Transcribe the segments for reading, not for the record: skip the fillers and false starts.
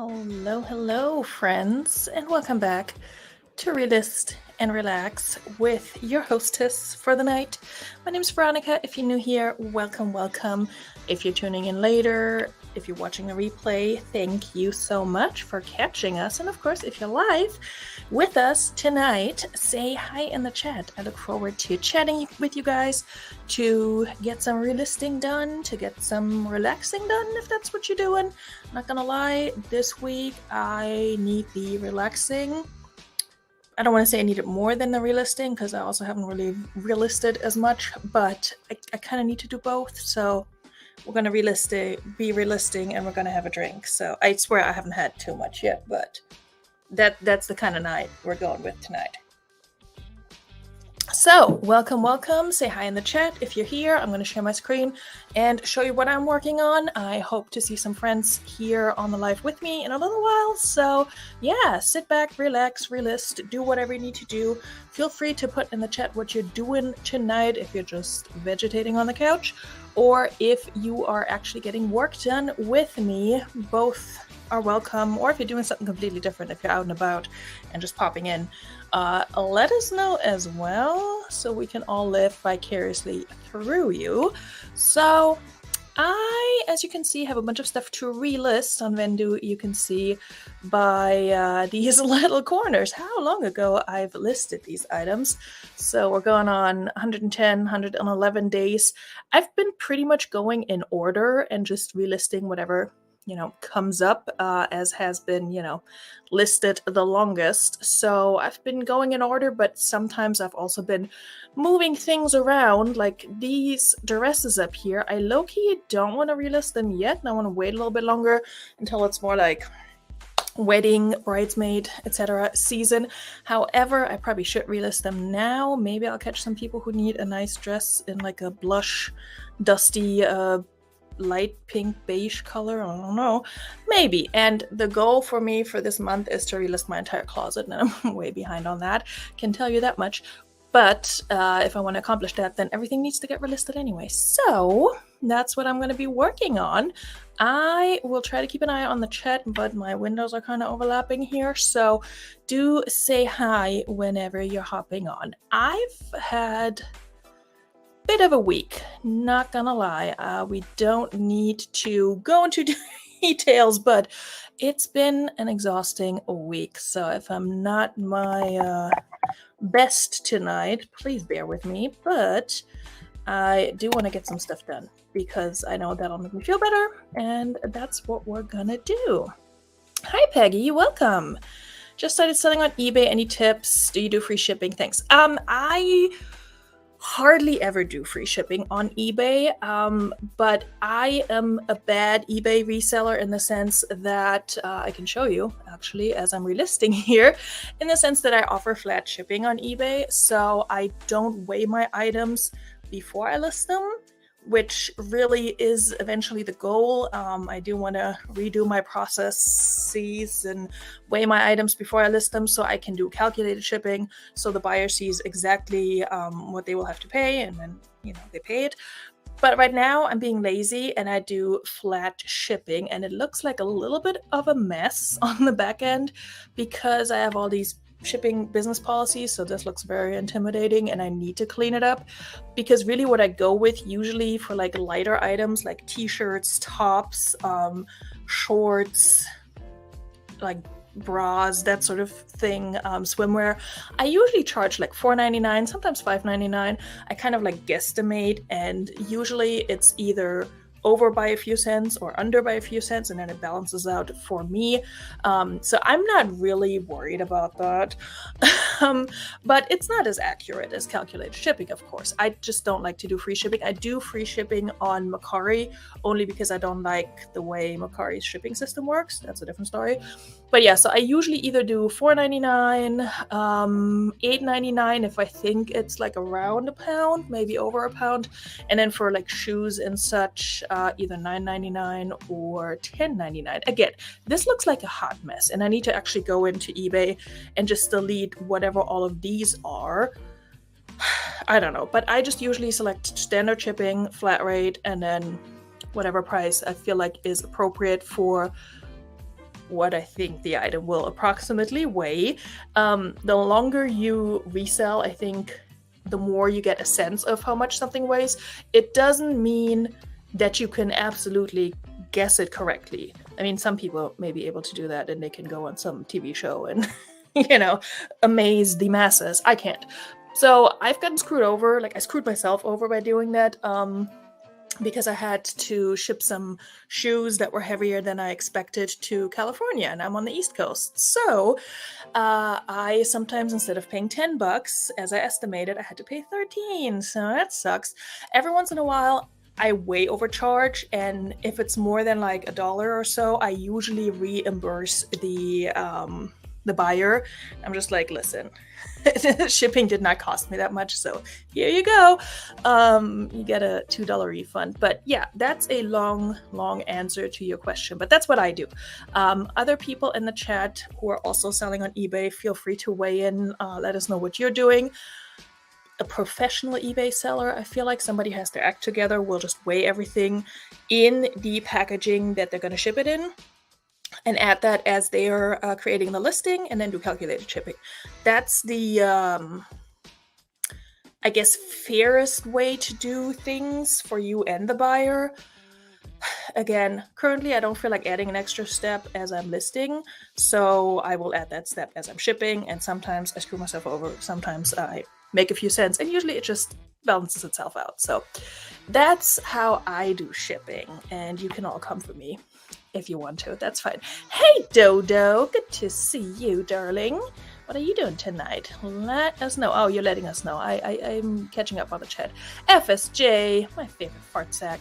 Hello, friends, and welcome back to Relist and Relax with your hostess for the night. My name is Veronika. If you're new here, welcome. If you're tuning in later, if you're watching the replay, thank you so much for catching us. And of course, if you're live with us tonight, say hi in the chat. I look forward to chatting with you guys, to get some relisting done, to get some relaxing done, if that's what you're doing. Not gonna lie, this week I need the relaxing. I don't want to say I need it more than the relisting because I also haven't really relisted as much, but I kind of need to do both. So we're going to be relisting, and we're going to have a drink. So I swear I haven't had too much yet, but that's the kind of night we're going with tonight. So welcome. Say hi in the chat if you're here. I'm going to share my screen and show you what I'm working on. I hope to see some friends here on the live with me in a little while. So yeah, sit back, relax, relist, do whatever you need to do. Feel free to put in the chat what you're doing tonight if you're just vegetating on the couch or if you are actually getting work done with me. Both are welcome, or if you're doing something completely different, if you're out and about and just popping in, let us know as well so we can all live vicariously through you. So I, as you can see, have a bunch of stuff to relist on Vendu. You can see by these little corners how long ago I've listed these items. So we're going on 110, 111 days. I've been pretty much going in order and just relisting whatever comes up as has been, listed the longest. So I've been going in order, but sometimes I've also been moving things around, like these dresses up here. I low-key don't want to relist them yet, and I want to wait a little bit longer until it's more like wedding, bridesmaid, etc. season. However, I probably should relist them now. Maybe I'll catch some people who need a nice dress in like a blush, dusty, light pink beige color. I don't know, maybe. And the goal for me for this month is to relist my entire closet, and I'm way behind on that, can tell you that much. But if I want to accomplish that, then everything needs to get relisted anyway. So that's what I'm going to be working on. I will try to keep an eye on the chat, but my windows are kind of overlapping here, so do say hi whenever you're hopping on. I've had bit of a week, not gonna lie. We don't need to go into details, but it's been an exhausting week. So if I'm not my best tonight, please bear with me. But I do want to get some stuff done because I know that'll make me feel better, and that's what we're gonna do. Hi, Peggy. Welcome. Just started selling on eBay. Any tips? Do you do free shipping? Thanks. I hardly ever do free shipping on eBay, but I am a bad eBay reseller in the sense that I can show you actually as I'm relisting here, in the sense that I offer flat shipping on eBay. So I don't weigh my items before I list them, which really is eventually the goal. I do want to redo my processes and weigh my items before I list them so I can do calculated shipping so the buyer sees exactly what they will have to pay, and then they pay it. But right now I'm being lazy and I do flat shipping, and it looks like a little bit of a mess on the back end because I have all these shipping business policies, so this looks very intimidating and I need to clean it up, because really what I go with usually for like lighter items like t-shirts, tops, shorts, like bras, that sort of thing, swimwear, I usually charge like $4.99, sometimes $5.99. I kind of like guesstimate, and usually it's either over by a few cents or under by a few cents, and then it balances out for me. So I'm not really worried about that. But it's not as accurate as calculated shipping, of course. I just don't like to do free shipping. I do free shipping on Mercari only because I don't like the way Mercari's shipping system works. That's a different story. But yeah, so I usually either do $4.99, $8.99 if I think it's like around a pound, maybe over a pound. And then for like shoes and such, either $9.99 or $10.99. Again, this looks like a hot mess, and I need to actually go into eBay and just delete whatever all of these are. I don't know, but I just usually select standard shipping, flat rate, and then whatever price I feel like is appropriate for what I think the item will approximately weigh. The longer you resell, I think the more you get a sense of how much something weighs. It doesn't mean that you can absolutely guess it correctly. I mean, some people may be able to do that and they can go on some TV show and, amaze the masses. I can't. So I've gotten screwed over. Like, I screwed myself over by doing that. Because I had to ship some shoes that were heavier than I expected to California, and I'm on the East Coast. So I sometimes, instead of paying $10, as I estimated, I had to pay 13. So that sucks. Every once in a while, I way overcharge, and if it's more than like $1 or so, I usually reimburse the buyer. I'm just like, listen, shipping did not cost me that much, so here you go. You get a $2 refund. But yeah, that's a long answer to your question, but that's what I do. Other people in the chat who are also selling on eBay, feel free to weigh in. Let us know what you're doing. A professional eBay seller, I feel like somebody has their act together, will just weigh everything in the packaging that they're going to ship it in, and add that as they are creating the listing, and then do calculated shipping. That's the, I guess, fairest way to do things for you and the buyer. Again, currently I don't feel like adding an extra step as I'm listing, so I will add that step as I'm shipping, and sometimes I screw myself over, sometimes I make a few cents, and usually it just balances itself out. So that's how I do shipping, and you can all come for me if you want to. That's fine. Hey, Dodo. Good to see you, darling. What are you doing tonight? Let us know. Oh, you're letting us know. I'm catching up on the chat. FSJ, my favorite fart sack.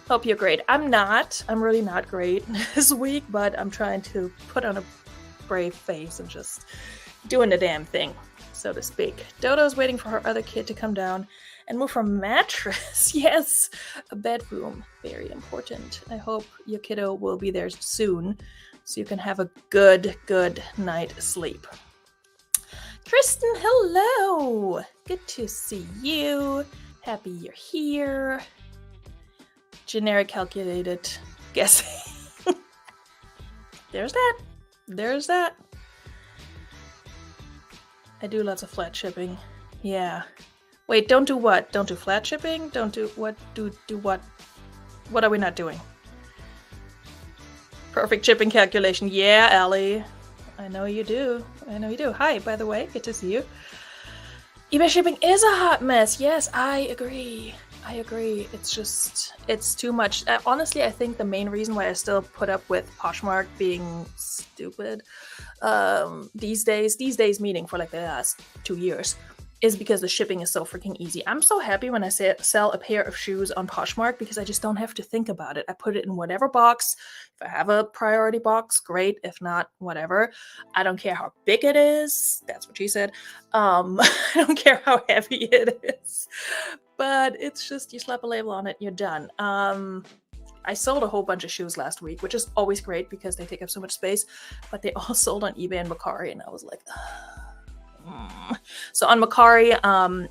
Hope you're great. I'm not. I'm really not great this week, but I'm trying to put on a brave face and just doing the damn thing, so to speak. Dodo's waiting for her other kid to come down and move her mattress. Yes, a bedroom. Very important. I hope your kiddo will be there soon so you can have a good night sleep. Tristan, hello. Good to see you. Happy you're here. Generic calculated guessing. There's that. I do lots of flat shipping. Yeah. Wait, don't do what? Don't do flat shipping? Don't do what? Do what? What are we not doing? Perfect shipping calculation. Yeah, Allie. I know you do. Hi, by the way. Good to see you. eBay shipping is a hot mess. Yes, I agree. It's too much. Honestly, I think the main reason why I still put up with Poshmark being stupid these days, meaning for like the last 2 years, is because the shipping is so freaking easy. I'm so happy when I sell a pair of shoes on Poshmark because I just don't have to think about it. I put it in whatever box. If I have a priority box, great. If not, whatever. I don't care how big it is. That's what she said. I don't care how heavy it is. But it's just, you slap a label on it, you're done. I sold a whole bunch of shoes last week, which is always great because they take up so much space. But they all sold on eBay and Mercari, and I was like, So on Mercari,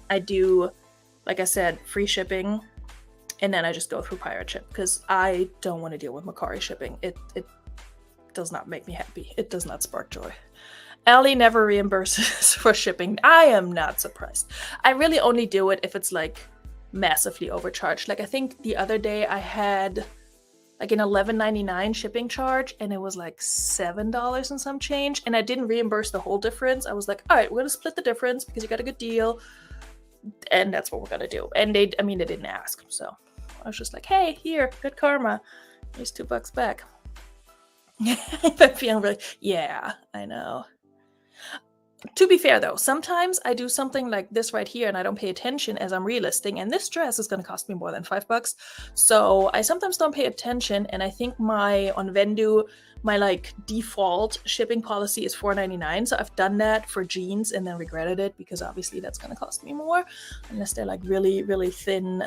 I do, like I said, free shipping, and then I just go through pirate ship because I don't want to deal with Mercari shipping. It does not make me happy. It does not spark joy. Allie never reimburses for shipping. I am not surprised. I really only do it if it's like massively overcharged. Like I think the other day I had like an $11.99 shipping charge, and it was like $7 and some change, and I didn't reimburse the whole difference. I was like, all right, we're gonna split the difference because you got a good deal, and that's what we're gonna do. And they didn't ask, so I was just like, hey, here, good karma, here's $2 back. I'm feeling really, yeah, I know. To be fair though, sometimes I do something like this right here and I don't pay attention as I'm relisting, and this dress is going to cost me more than $5. So I sometimes don't pay attention, and I think on Vendu, my like default shipping policy is $4.99. So I've done that for jeans and then regretted it because obviously that's going to cost me more unless they're like really, really thin,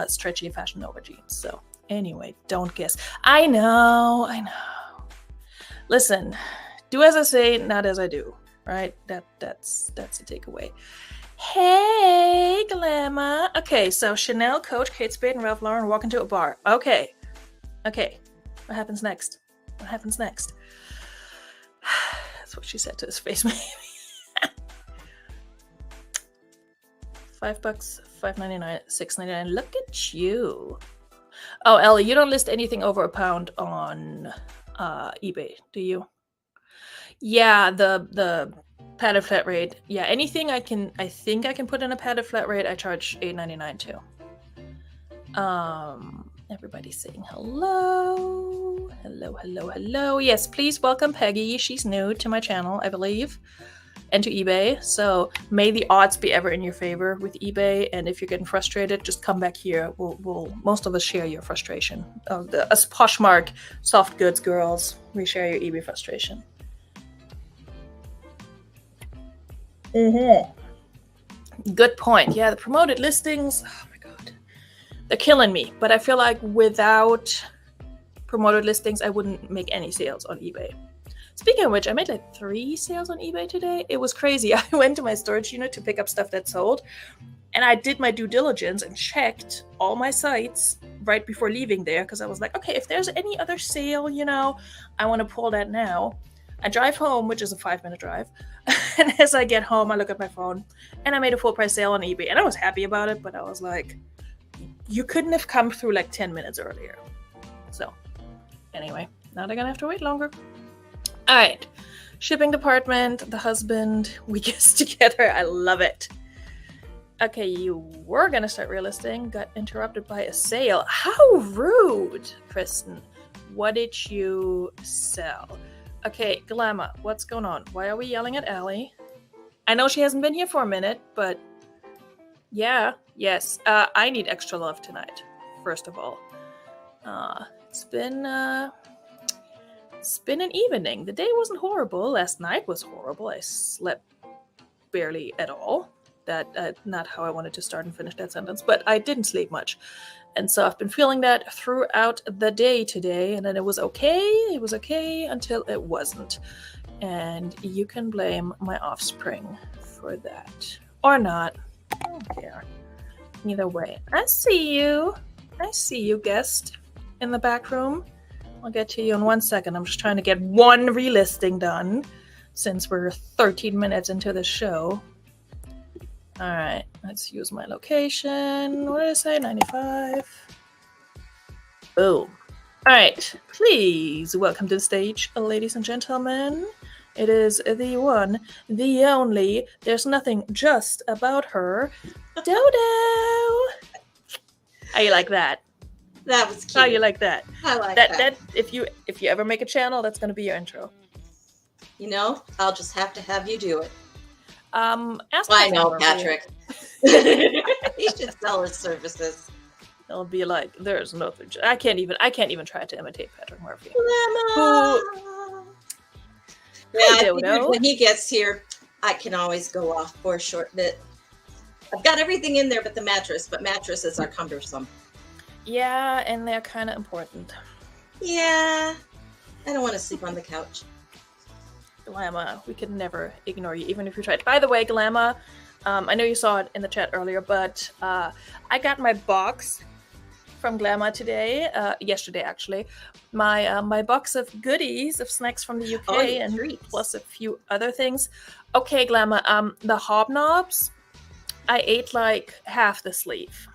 stretchy Fashion Nova jeans. So anyway, don't guess. I know. Listen, do as I say, not as I do. Right? That's the takeaway. Hey, Glamour. Okay, so Chanel, Coach, Kate Spade, and Ralph Lauren walk into a bar. Okay. What happens next? That's what she said to his face, maybe. $5, $5.99, $6.99. Look at you. Oh, Ellie, you don't list anything over £1 on eBay, do you? Yeah, the padded flat rate. Yeah, anything I think I can put in a padded flat rate, I charge $8.99 too. Everybody's saying hello. Hello. Yes, please welcome Peggy. She's new to my channel, I believe, and to eBay. So may the odds be ever in your favor with eBay. And if you're getting frustrated, just come back here. We'll most of us share your frustration. Us Poshmark soft goods girls, we share your eBay frustration. Good point. Yeah, the promoted listings. Oh my god, they're killing me. But I feel like without promoted listings, I wouldn't make any sales on eBay. Speaking of which, I made like 3 sales on eBay today. It was crazy. I went to my storage unit to pick up stuff that sold, and I did my due diligence and checked all my sites right before leaving there because I was like, okay, if there's any other sale, I want to pull that now. I drive home, which is a 5-minute drive, and as I get home, I look at my phone, and I made a full price sale on eBay, and I was happy about it, but I was like, you couldn't have come through like 10 minutes earlier. So, anyway, now they're gonna have to wait longer. All right, shipping department, the husband, we guess together. I love it. Okay, you were gonna start relisting, got interrupted by a sale. How rude, Kristen. What did you sell? Okay, Glamour, what's going on? Why are we yelling at Allie? I know she hasn't been here for a minute, but yeah, yes. I need extra love tonight, first of all. It's been an evening. The day wasn't horrible. Last night was horrible. I slept barely at all. That not how I wanted to start and finish that sentence, but I didn't sleep much. And so I've been feeling that throughout the day today, and then it was okay. It was okay until it wasn't. And you can blame my offspring for that. Or not. I don't care. Either way. I see you, guest in the back room. I'll get to you in 1 second. I'm just trying to get one relisting done since we're 13 minutes into the show. All right, let's use my location. What did I say? 95. Boom. All right, please welcome to the stage, ladies and gentlemen. It is the one, the only, there's nothing just about her, Dodo. How you like that? That was cute. How you like that? I like that. That if you ever make a channel, that's gonna be your intro. I'll just have to have you do it. I know, Patrick. He should sell his services. It'll be like, there's nothing. I can't even try to imitate Patrick Murphy. Yeah, when he gets here, I can always go off for a short bit. I've got everything in there but the mattress, but mattresses are cumbersome. Yeah, and they're kind of important. Yeah, I don't want to sleep on the couch. Glamour, we could never ignore you, even if you tried. By the way, Glamour, I know you saw it in the chat earlier, but I got my box from Glamour today, yesterday actually. My box of goodies, of snacks from the UK, and treats, plus a few other things. Okay, Glamour, the hobnobs, I ate like half the sleeve.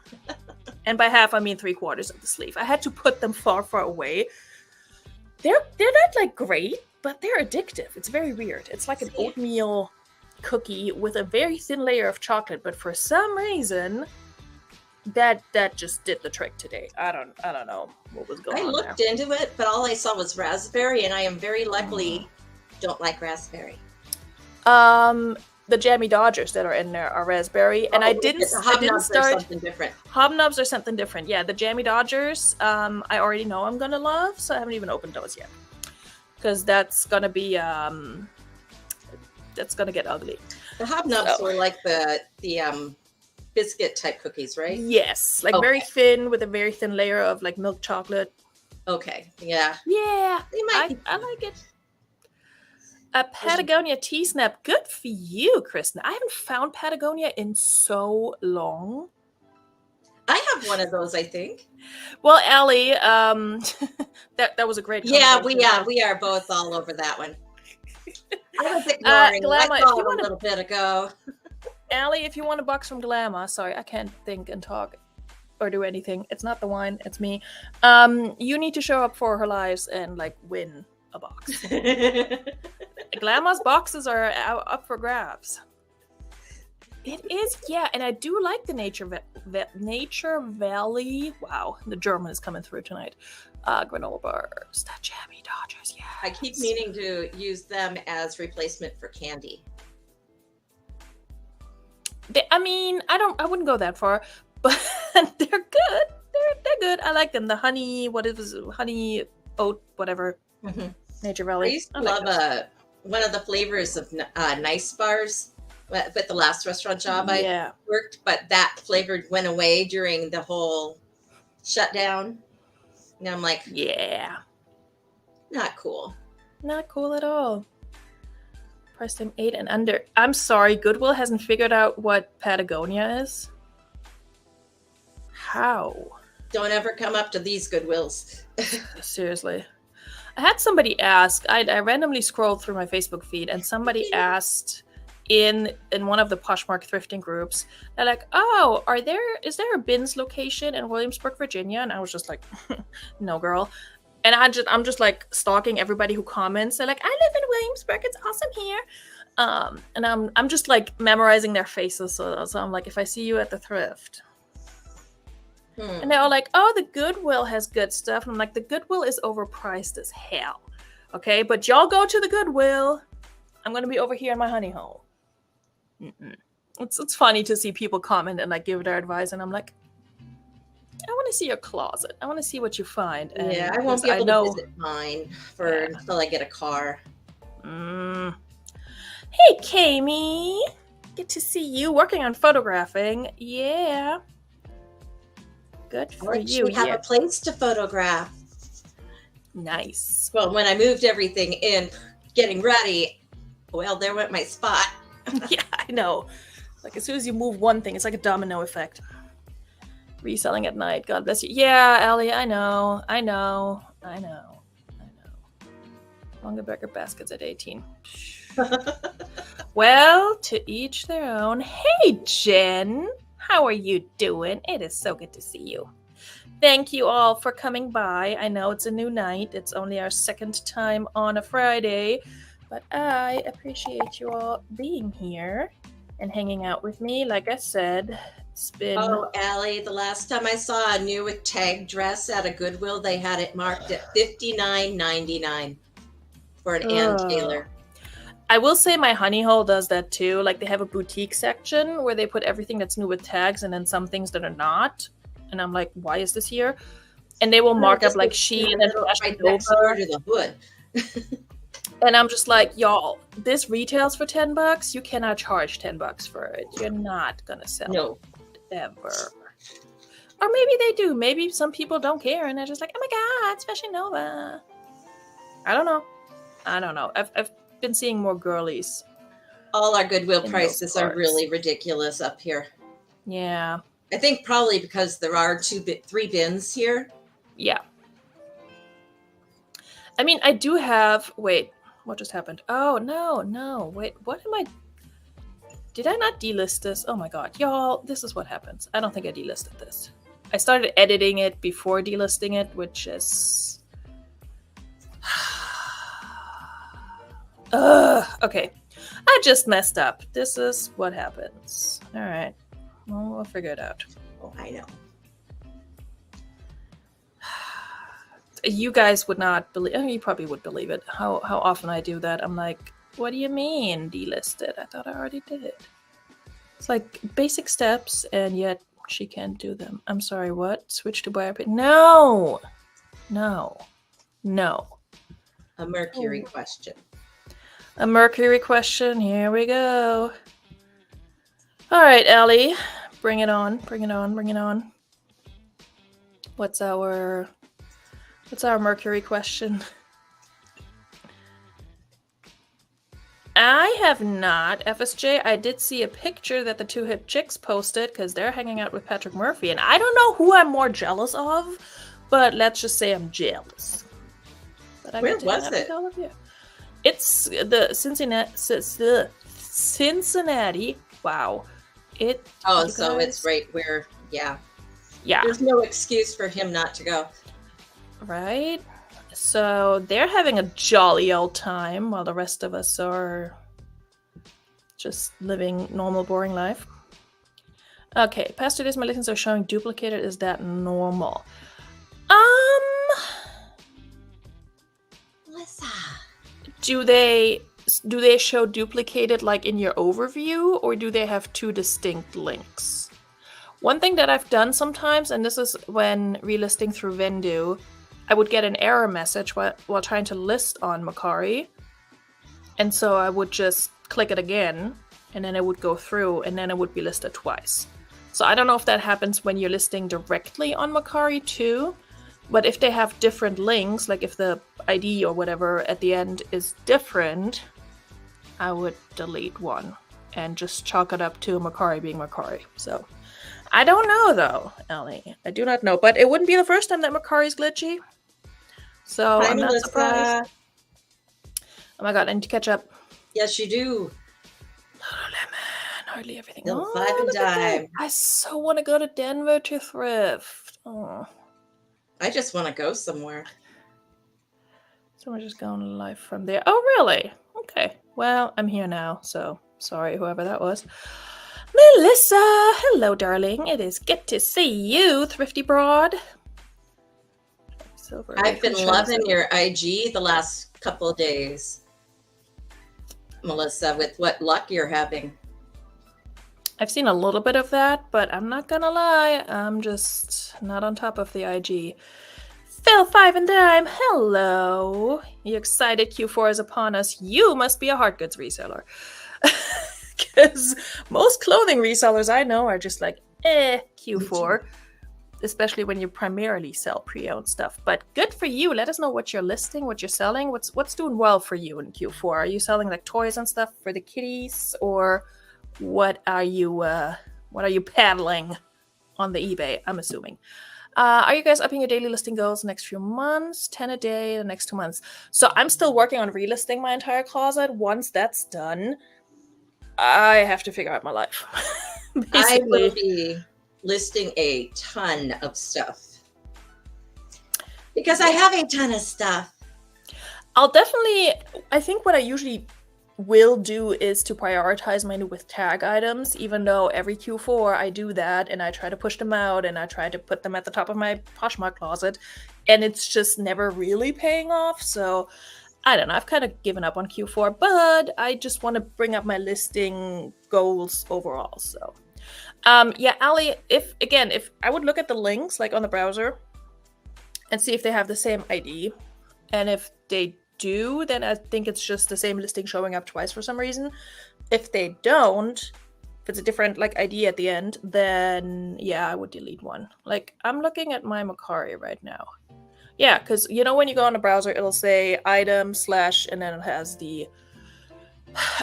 And by half, I mean 3/4 of the sleeve. I had to put them far, far away. They're not like great, but they're addictive. It's very weird. It's like an oatmeal cookie with a very thin layer of chocolate, but for some reason, that just did the trick today. I don't know what was going on. I looked into it, but all I saw was raspberry, and I am very luckily don't like raspberry. The jammy Dodgers that are in there are raspberry, and I didn't start. Something different. Hobnobs are something different. Yeah, the jammy Dodgers. I already know I'm gonna love, so I haven't even opened those yet. Because that's gonna be that's gonna get ugly. The hobnobs were like the biscuit type cookies, right? Yes, like very thin with a very thin layer of like milk chocolate. Okay, yeah. I like it. A Patagonia tea snap, good for you, Kristen. I haven't found Patagonia in so long. I have one of those, I think. Well, Allie, that was a great. Yeah, we are both all over that one. was ignoring. I Glamour, saw it a little bit ago. Allie, if you want a box from Glamour, sorry, I can't think and talk or do anything. It's not the wine, it's me. You need to show up for her lives and like win a box. Glamour's boxes are up for grabs. It is, yeah, and I do like the Nature Valley. Wow, the German is coming through tonight. Granola bars, that jammy Dodgers, yeah. I keep meaning to use them as replacement for candy. I mean, I wouldn't go that far, but they're good. They're good. I like them. The honey, honey oat, whatever. Mm-hmm. Nature Valley. I used to love one of the flavors of Nice bars. With the last restaurant job I worked, but that flavor went away during the whole shutdown. And I'm like, yeah, not cool. Not cool at all. Price time 8 and under. I'm sorry, Goodwill hasn't figured out what Patagonia is. How? Don't ever come up to these Goodwills. Seriously. I had somebody ask, I randomly scrolled through my Facebook feed and somebody asked in one of the Poshmark thrifting groups, they're like, oh, is there a bins location in Williamsburg, Virginia? And I was just like, no, girl. And I'm just like stalking everybody who comments. They're like, I live in Williamsburg, it's awesome here. And I'm just like memorizing their faces. So I'm like, if I see you at the thrift. And they're all like, oh, the Goodwill has good stuff. And I'm like, the Goodwill is overpriced as hell. Okay, but y'all go to the Goodwill. I'm going to be over here in my honey hole. It's funny to see people comment and like give their advice, and I'm like, I want to see your closet. I want to see what you find. And I won't be able to visit mine until I get a car. Hey, Kami. Good to see you working on photographing. Yeah. Good for you. We have a place to photograph. Nice. Well, when I moved everything in, getting ready, well, there went my spot. Yeah, I know. Like as soon as you move one thing, it's like a domino effect. Reselling at night. God bless you. Yeah, Allie, I know. Longaberger baskets at 18. Well, to each their own. Hey, Jen. How are you doing? It is so good to see you. Thank you all for coming by. I know it's a new night. It's only our second time on a Friday. But I appreciate you all being here and hanging out with me. Like I said, it's been... Oh, Allie, the last time I saw a new with tag dress at a Goodwill, they had it marked at $59.99 for an Ann Taylor. I will say my honey hole does that too. Like they have a boutique section where they put everything that's new with tags and then some things that are not. And I'm like, why is this here? And they will mark up like Shein and right next door to the hood. And I'm just like, y'all, this retails for $10. You cannot charge $10 for it. You're not gonna sell it ever. Or maybe they do. Maybe some people don't care and they're just like, oh my god, it's Fashion Nova. I don't know. I've been seeing more girlies. All our Goodwill prices are really ridiculous up here. Yeah. I think probably because there are 3 bins here. Yeah. I mean, I do have... Wait, what just happened? Oh, no. Wait, what am I... Did I not delist this? Oh my god. Y'all, this is what happens. I don't think I delisted this. I started editing it before delisting it, which is... Okay. I just messed up. This is what happens. All right. Well, we'll figure it out. Oh, I know. You guys would not believe... I mean, you probably would believe it. How often I do that. I'm like, what do you mean delisted? I thought I already did it. It's like basic steps, and yet she can't do them. I'm sorry, what? Switch to buyer pay? No. A Mercury question. A Mercury question. Here we go. All right, Allie. Bring it on. What's our Mercury question? I have not, FSJ. I did see a picture that the Two Hip Chicks posted because they're hanging out with Patrick Murphy, and I don't know who I'm more jealous of, but let's just say I'm jealous. Where was it? It's the Cincinnati. Wow. So it's right where, yeah. Yeah. There's no excuse for him not to go. Right? So they're having a jolly old time while the rest of us are just living normal, boring life. Okay, past 2 days my listings are showing duplicated. Is that normal? Melissa. Do they show duplicated like in your overview, or do they have 2 distinct links? One thing that I've done sometimes, and this is when relisting through Vendu, I would get an error message while trying to list on Mercari. And so I would just click it again, and then it would go through, and then it would be listed twice. So I don't know if that happens when you're listing directly on Mercari too, but if they have different links, like if the ID or whatever at the end is different, I would delete one and just chalk it up to Mercari being Mercari. So I don't know though, Ellie. I do not know, but it wouldn't be the first time that Mercari is glitchy. So I'm not surprised. Oh my god, I need to catch up. Yes, you do. Lululemon, hardly everything. No, 5 and dime. I so want to go to Denver to thrift. Oh. I just want to go somewhere. So we're just going live from there. Oh, really? Okay. Well, I'm here now, so sorry, whoever that was. Melissa! Hello, darling. It is good to see you, Thrifty Broad. I've been loving your IG the last couple of days, Melissa, with what luck you're having. I've seen a little bit of that, but I'm not gonna lie, I'm just not on top of the IG. Phil 5 and dime, hello. You excited Q4 is upon us? You must be a hard goods reseller. Because most clothing resellers I know are just like, Q4. Especially when you primarily sell pre-owned stuff. But good for you. Let us know what you're listing, what you're selling. What's doing well for you in Q4? Are you selling like toys and stuff for the kitties, or what are you paddling on the eBay? I'm assuming. Are you guys upping your daily listing goals the next few months? 10 a day the next 2 months. So I'm still working on relisting my entire closet. Once that's done, I have to figure out my life. I will be listing a ton of stuff because I have a ton of stuff. I think what I usually will do is to prioritize mine with tag items, even though every Q4 I do that and I try to push them out and I try to put them at the top of my Poshmark closet, and it's just never really paying off. So I don't know, I've kind of given up on Q4, but I just want to bring up my listing goals overall. So yeah, Ali, if I would look at the links like on the browser and see if they have the same ID, and if they do, then I think it's just the same listing showing up twice for some reason. If they don't, if it's a different like ID at the end, then yeah, I would delete one. Like I'm looking at my Mercari right now. Yeah, because you know when you go on the browser, it'll say item / and then it has the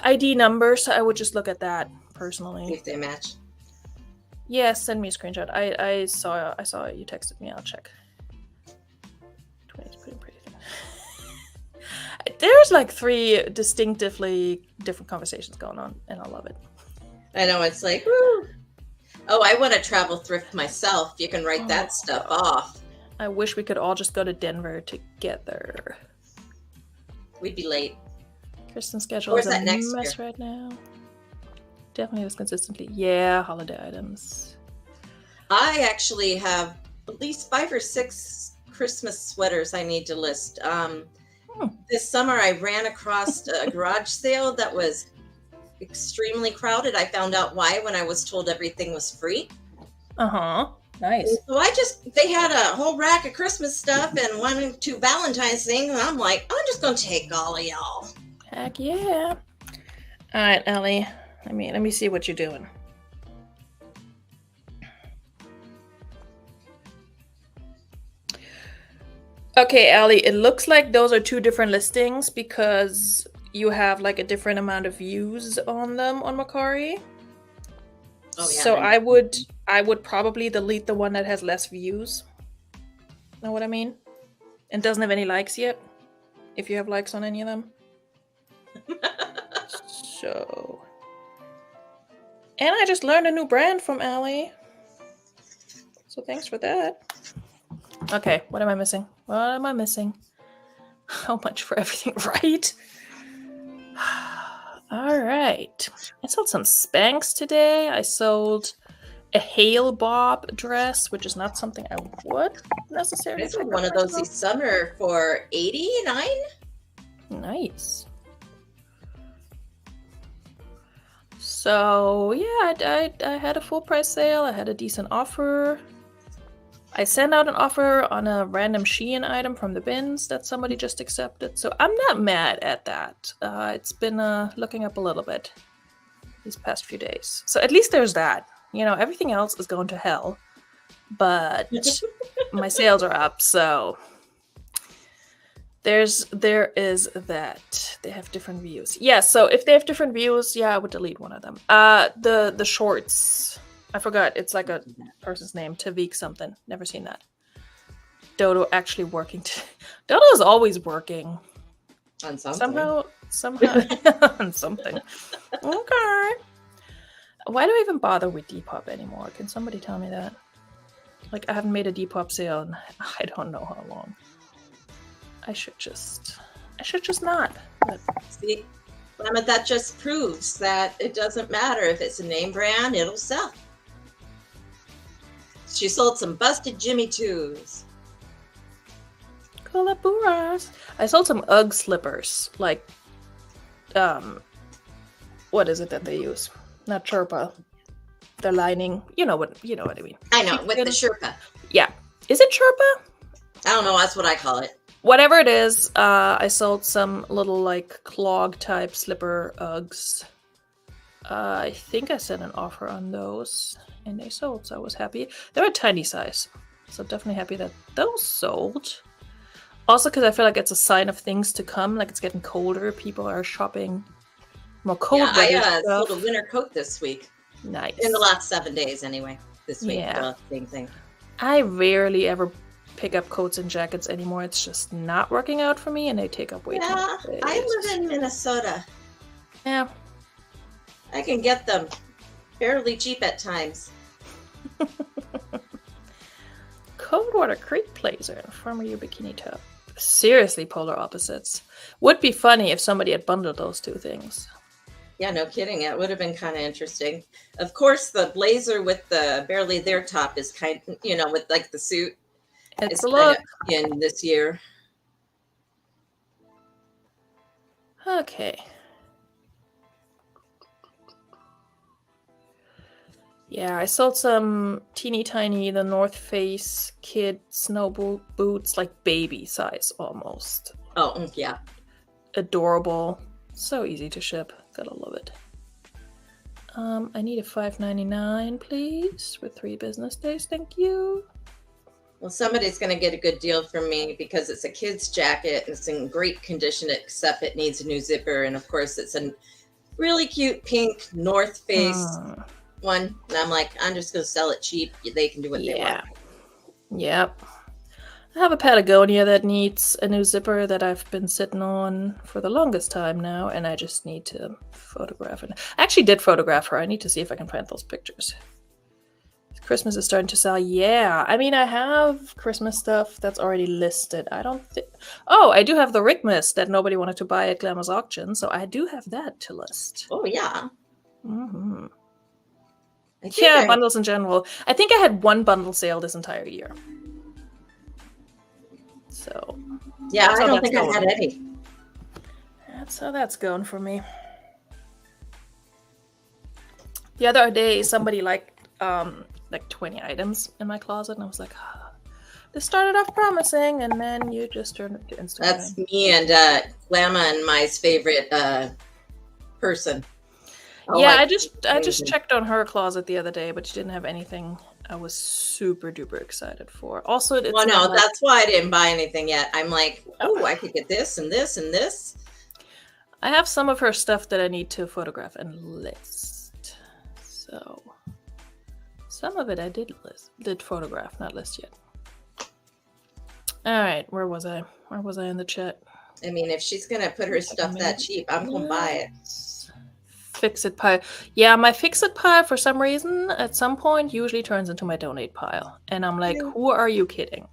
ID number. So I would just look at that personally. If they match. Yeah, send me a screenshot. I saw you texted me. I'll check. 20 is pretty pretty. There's like 3 distinctively different conversations going on, and I love it. I know, it's like, woo. Oh, I want to travel thrift myself. You can write that stuff off. I wish we could all just go to Denver together. We'd be late. Kristen's schedule is a mess right now. Definitely was consistently. Yeah, holiday items. I actually have at least 5 or 6 Christmas sweaters I need to list. This summer I ran across a garage sale that was extremely crowded. I found out why when I was told everything was free. Nice. So they had a whole rack of Christmas stuff and 1 or 2 Valentine's things, and I'm like, I'm just gonna take all of y'all. Heck yeah. All right, Ellie. Let me see what you're doing. Okay, Allie, it looks like those are 2 different listings because you have like a different amount of views on them on Mercari. Oh, yeah, so I would probably delete the one that has less views. Know what I mean? And doesn't have any likes yet. If you have likes on any of them. So, and I just learned a new brand from Allie. So thanks for that. Okay, what am I missing? How much for everything, right? All right. I sold some Spanx today. I sold a Hale Bob dress, which is not something I would necessarily. I sold one of those this summer for $89. Nice. So yeah, I had a full price sale. I had a decent offer. I sent out an offer on a random Shein item from the bins that somebody just accepted. So I'm not mad at that. It's been looking up a little bit these past few days. So at least there's that. You know, everything else is going to hell. But my sales are up, so there is that. They have different views. Yeah, so if they have different views, yeah, I would delete one of them. The shorts. I forgot. It's like a person's name. Tavik something. Never seen that. Dodo actually working. Dodo is always working. On something. Somehow on something. Okay. Why do I even bother with Depop anymore? Can somebody tell me that? Like, I haven't made a Depop sale in I don't know how long. I should just not. But... See, Lemma, that just proves that it doesn't matter if it's a name brand, it'll sell. She sold some busted Jimmy Choos. Coolaburas. I sold some Ugg slippers. Like, what is it that they use? Not Sherpa. The lining. You know what I mean. I know, with the Sherpa. Yeah. Is it Sherpa? I don't know, that's what I call it. Whatever it is, I sold some little like clog type slipper Uggs. I think I sent an offer on those and they sold, so I was happy. They're a tiny size, so definitely happy that those sold. Also because I feel like it's a sign of things to come, like it's getting colder. People are shopping more cold. Yeah, I sold a winter coat this week. Nice. In the last 7 days anyway. This week, yeah. Same thing. I rarely ever pick up coats and jackets anymore. It's just not working out for me and they take up way too much space. I live in Minnesota. Yeah. I can get them fairly cheap at times. Coldwater Creek blazer and Farmer U bikini top. Seriously, polar opposites. Would be funny if somebody had bundled those two things. Yeah, no kidding. It would have been kind of interesting. Of course, the blazer with the barely there top is kind of, with like the suit. It's a look. In this year. Okay. Yeah, I sold some teeny tiny, the North Face kid snow boots, like baby size almost. Oh, yeah. Adorable. So easy to ship. Gotta love it. I need a $5.99, please, for 3 business days. Thank you. Well, somebody's going to get a good deal from me because it's a kid's jacket. It's in great condition, except it needs a new zipper. And of course, it's a really cute pink North Face one. And I'm like, I'm just going to sell it cheap. They can do what they want. Yep. I have a Patagonia that needs a new zipper that I've been sitting on for the longest time now. And I just need to photograph it. I actually did photograph her. I need to see if I can find those pictures. Christmas is starting to sell. Yeah, I mean, I have Christmas stuff that's already listed. I don't think... Oh, I do have the Rickmas that nobody wanted to buy at Glamour's auction, so I do have that to list. Oh, yeah. Mm-hmm. Yeah, bundles in general. I think I had 1 bundle sale this entire year. So... Yeah, I don't think I had any. That's how that's going for me. The other day, somebody like 20 items in my closet, and I was like, this started off promising, and then you just turned it to Instagram. That's me and Glamma and my favorite person. Yeah, I just checked on her closet the other day, but she didn't have anything I was super duper excited for. Also, it's that's why I didn't buy anything yet. I'm like, I could get this and this and this. I have some of her stuff that I need to photograph and list. So some of it I did photograph, not list yet. All right, where was I? Where was I in the chat? I mean, if she's gonna put her stuff that cheap, I'm gonna buy it. Fix-It pile. Yeah, my Fix-It pile, for some reason, at some point, usually turns into my donate pile. And I'm like, who are you kidding?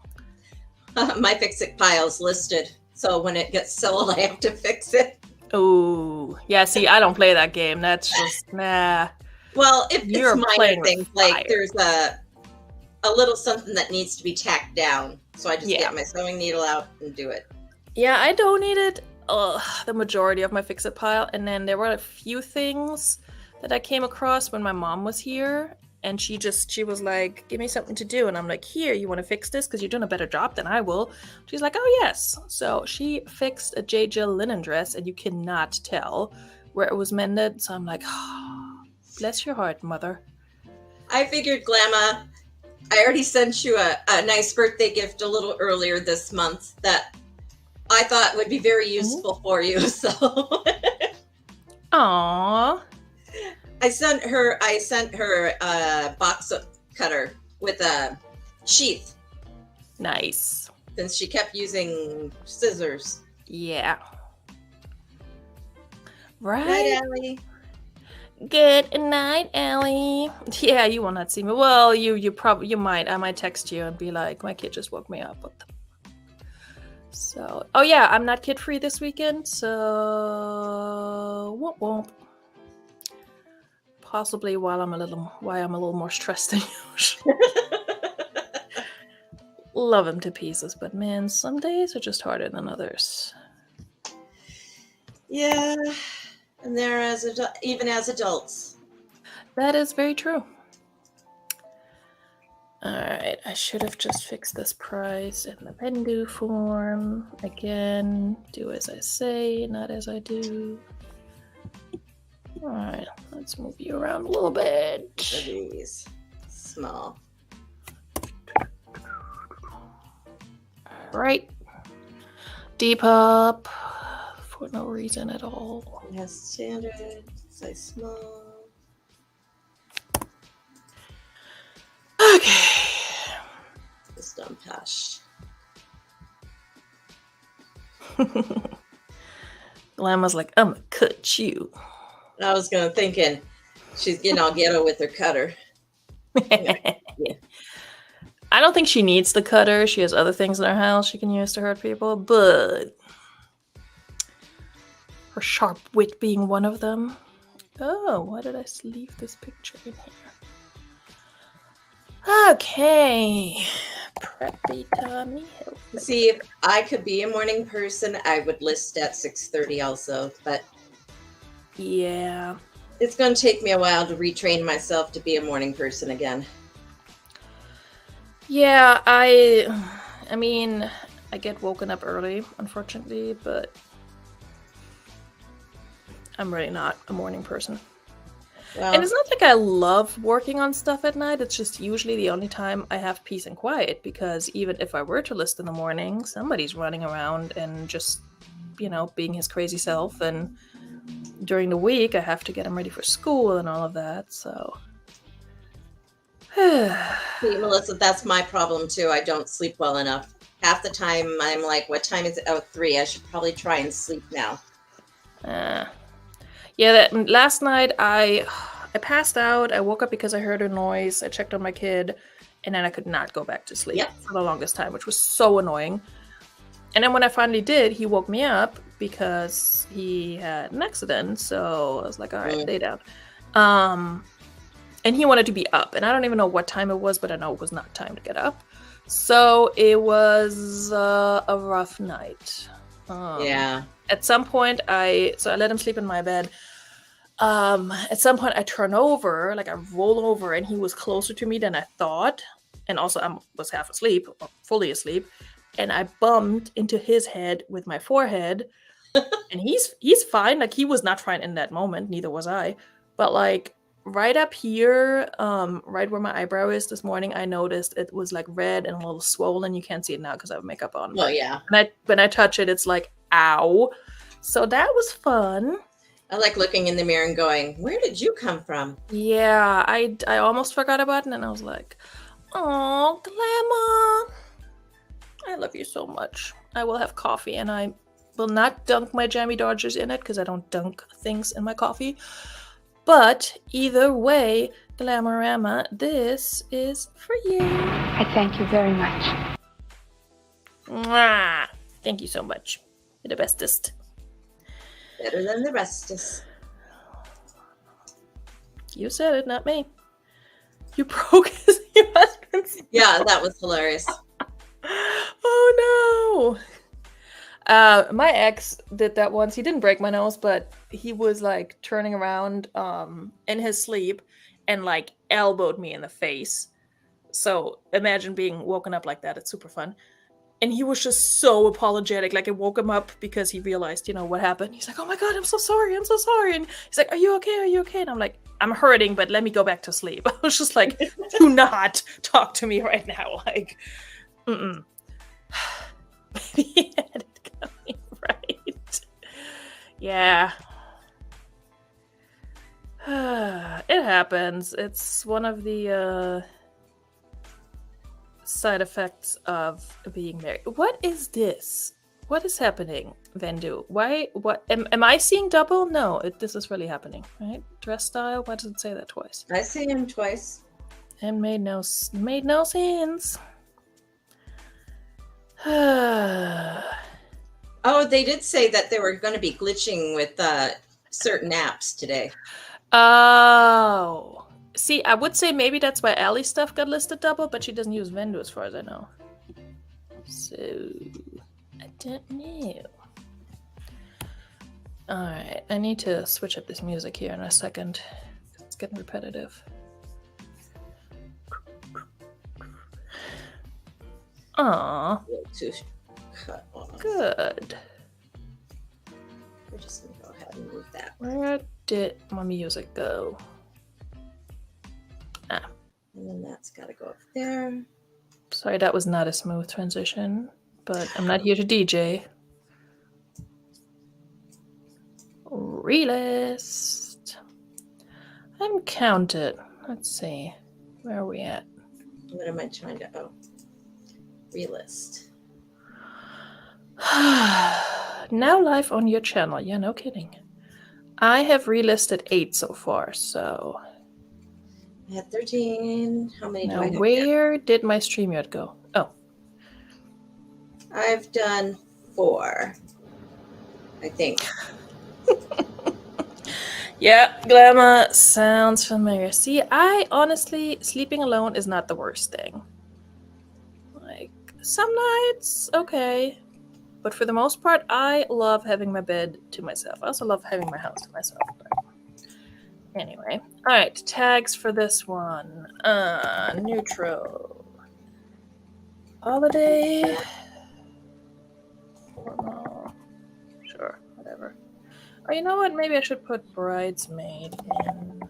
My Fix-It pile's listed. So when it gets sold, I have to fix it. Oh, yeah, see, I don't play that game. That's just, nah. Well, if it's minor things, like there's a little something that needs to be tacked down. So I just get my sewing needle out and do it. Yeah, I donated the majority of my Fix-It pile. And then there were a few things that I came across when my mom was here. And she was like, give me something to do. And I'm like, here, you want to fix this? Because you're doing a better job than I will. She's like, oh, yes. So she fixed a J. Jill linen dress, and you cannot tell where it was mended. So I'm like, oh, bless your heart, mother. I figured, Glamma, I already sent you a nice birthday gift a little earlier this month that I thought would be very useful for you. So, aww. I sent her a box cutter with a sheath. Nice. Since she kept using scissors. Yeah. Right. Night, Allie. Good night, Allie. Yeah, you will not see me. Well, you might. I might text you and be like, my kid just woke me up. What the... So, oh yeah, I'm not kid free this weekend, so whoop whoop. Possibly why I'm a little more stressed than usual. Love him to pieces, but man, some days are just harder than others. Yeah, and they're even as adults. That is very true. Alright, I should have just fixed this price in the Vendu form. Again, do as I say, not as I do. Alright, let's move you around a little bit. These small. Right. Depop for no reason at all. Yes, standard, size small. Okay. This dumb Posh. Llama's like, I'm gonna cut you. I was thinking she's getting all ghetto with her cutter. Yeah. I don't think she needs the cutter. She has other things in her house she can use to hurt people, but her sharp wit being one of them. Oh, why did I leave this picture in here? Okay. Preppy Tommy. See, if I could be a morning person, I would list at 6:30 also, but yeah. It's going to take me a while to retrain myself to be a morning person again. Yeah, I mean, I get woken up early, unfortunately, but I'm really not a morning person. Well, and it's not like I love working on stuff at night. It's just usually the only time I have peace and quiet, because even if I were to list in the morning, somebody's running around and just, being his crazy self, and during the week, I have to get him ready for school and all of that, so. See, Melissa, that's my problem too. I don't sleep well enough. Half the time, I'm like, what time is it? Oh, 3. I should probably try and sleep now. Yeah, last night, I passed out. I woke up because I heard a noise. I checked on my kid, and then I could not go back to sleep for the longest time, which was so annoying. And then when I finally did, he woke me up because he had an accident. So I was like, all right, lay down. And he wanted to be up. And I don't even know what time it was, but I know it was not time to get up. So it was a rough night. Yeah. At some point, I let him sleep in my bed. At some point, I turn over, like I roll over, and he was closer to me than I thought. And also, I was half asleep, fully asleep. And I bumped into his head with my forehead, and he's fine. Like, he was not fine in that moment. Neither was I. But like right up here, right where my eyebrow is this morning, I noticed it was like red and a little swollen. You can't see it now because I have makeup on. Oh yeah. When I touch it, it's like, ow. So that was fun. I like looking in the mirror and going, where did you come from? Yeah, I almost forgot about it, and I was like, oh, Glamour. I love you so much. I will have coffee, and I will not dunk my jammy Dodgers in it because I don't dunk things in my coffee. But either way, Glamorama, this is for you. I thank you very much. Mwah. Thank you so much. You're the bestest. Better than the bestest. You said it, not me. You broke your husband's. Yeah, that was hilarious. Oh no. My ex did that once. He didn't break my nose, but he was like turning around in his sleep and like elbowed me in the face. So imagine being woken up like that. It's super fun. And he was just so apologetic. Like, it woke him up because he realized, what happened. He's like, oh my God, I'm so sorry. I'm so sorry. And he's like, are you okay? Are you okay? And I'm like, I'm hurting, but let me go back to sleep. I was just like, do not talk to me right now. Like, Maybe he had it coming, right? Yeah. It happens. It's one of the side effects of being married. What is this? What is happening, Vendu? Why? What? Am I seeing double? No, this is really happening, right? Dress style. Why does it say that twice? I see him twice. And made no sense. Oh, they did say that they were going to be glitching with certain apps today. Oh. See, I would say maybe that's why Allie's stuff got listed double, but she doesn't use Vendu as far as I know. So, I don't know. Alright, I need to switch up this music here in a second. It's getting repetitive. Aww. Good. We're just going to go ahead and move that. Where did my music go? Ah. And then that's got to go up there. Sorry, that was not a smooth transition, but I'm not here to DJ. Relist. I'm counted. Let's see. Where are we at? What am I trying to... Oh. Relist. Now live on your channel. Yeah, no kidding. I have relisted 8 so far, so... I had 13. How many now do I have? Where did my StreamYard go? Oh. I've done 4. I think. Yeah, Glamour sounds familiar. See, I honestly, sleeping alone is not the worst thing. Like, some nights, okay. But for the most part, I love having my bed to myself. I also love having my house to myself. But anyway. Alright, tags for this one. Neutral. Holiday. Formal. Sure, whatever. Oh, you know what? Maybe I should put bridesmaid in.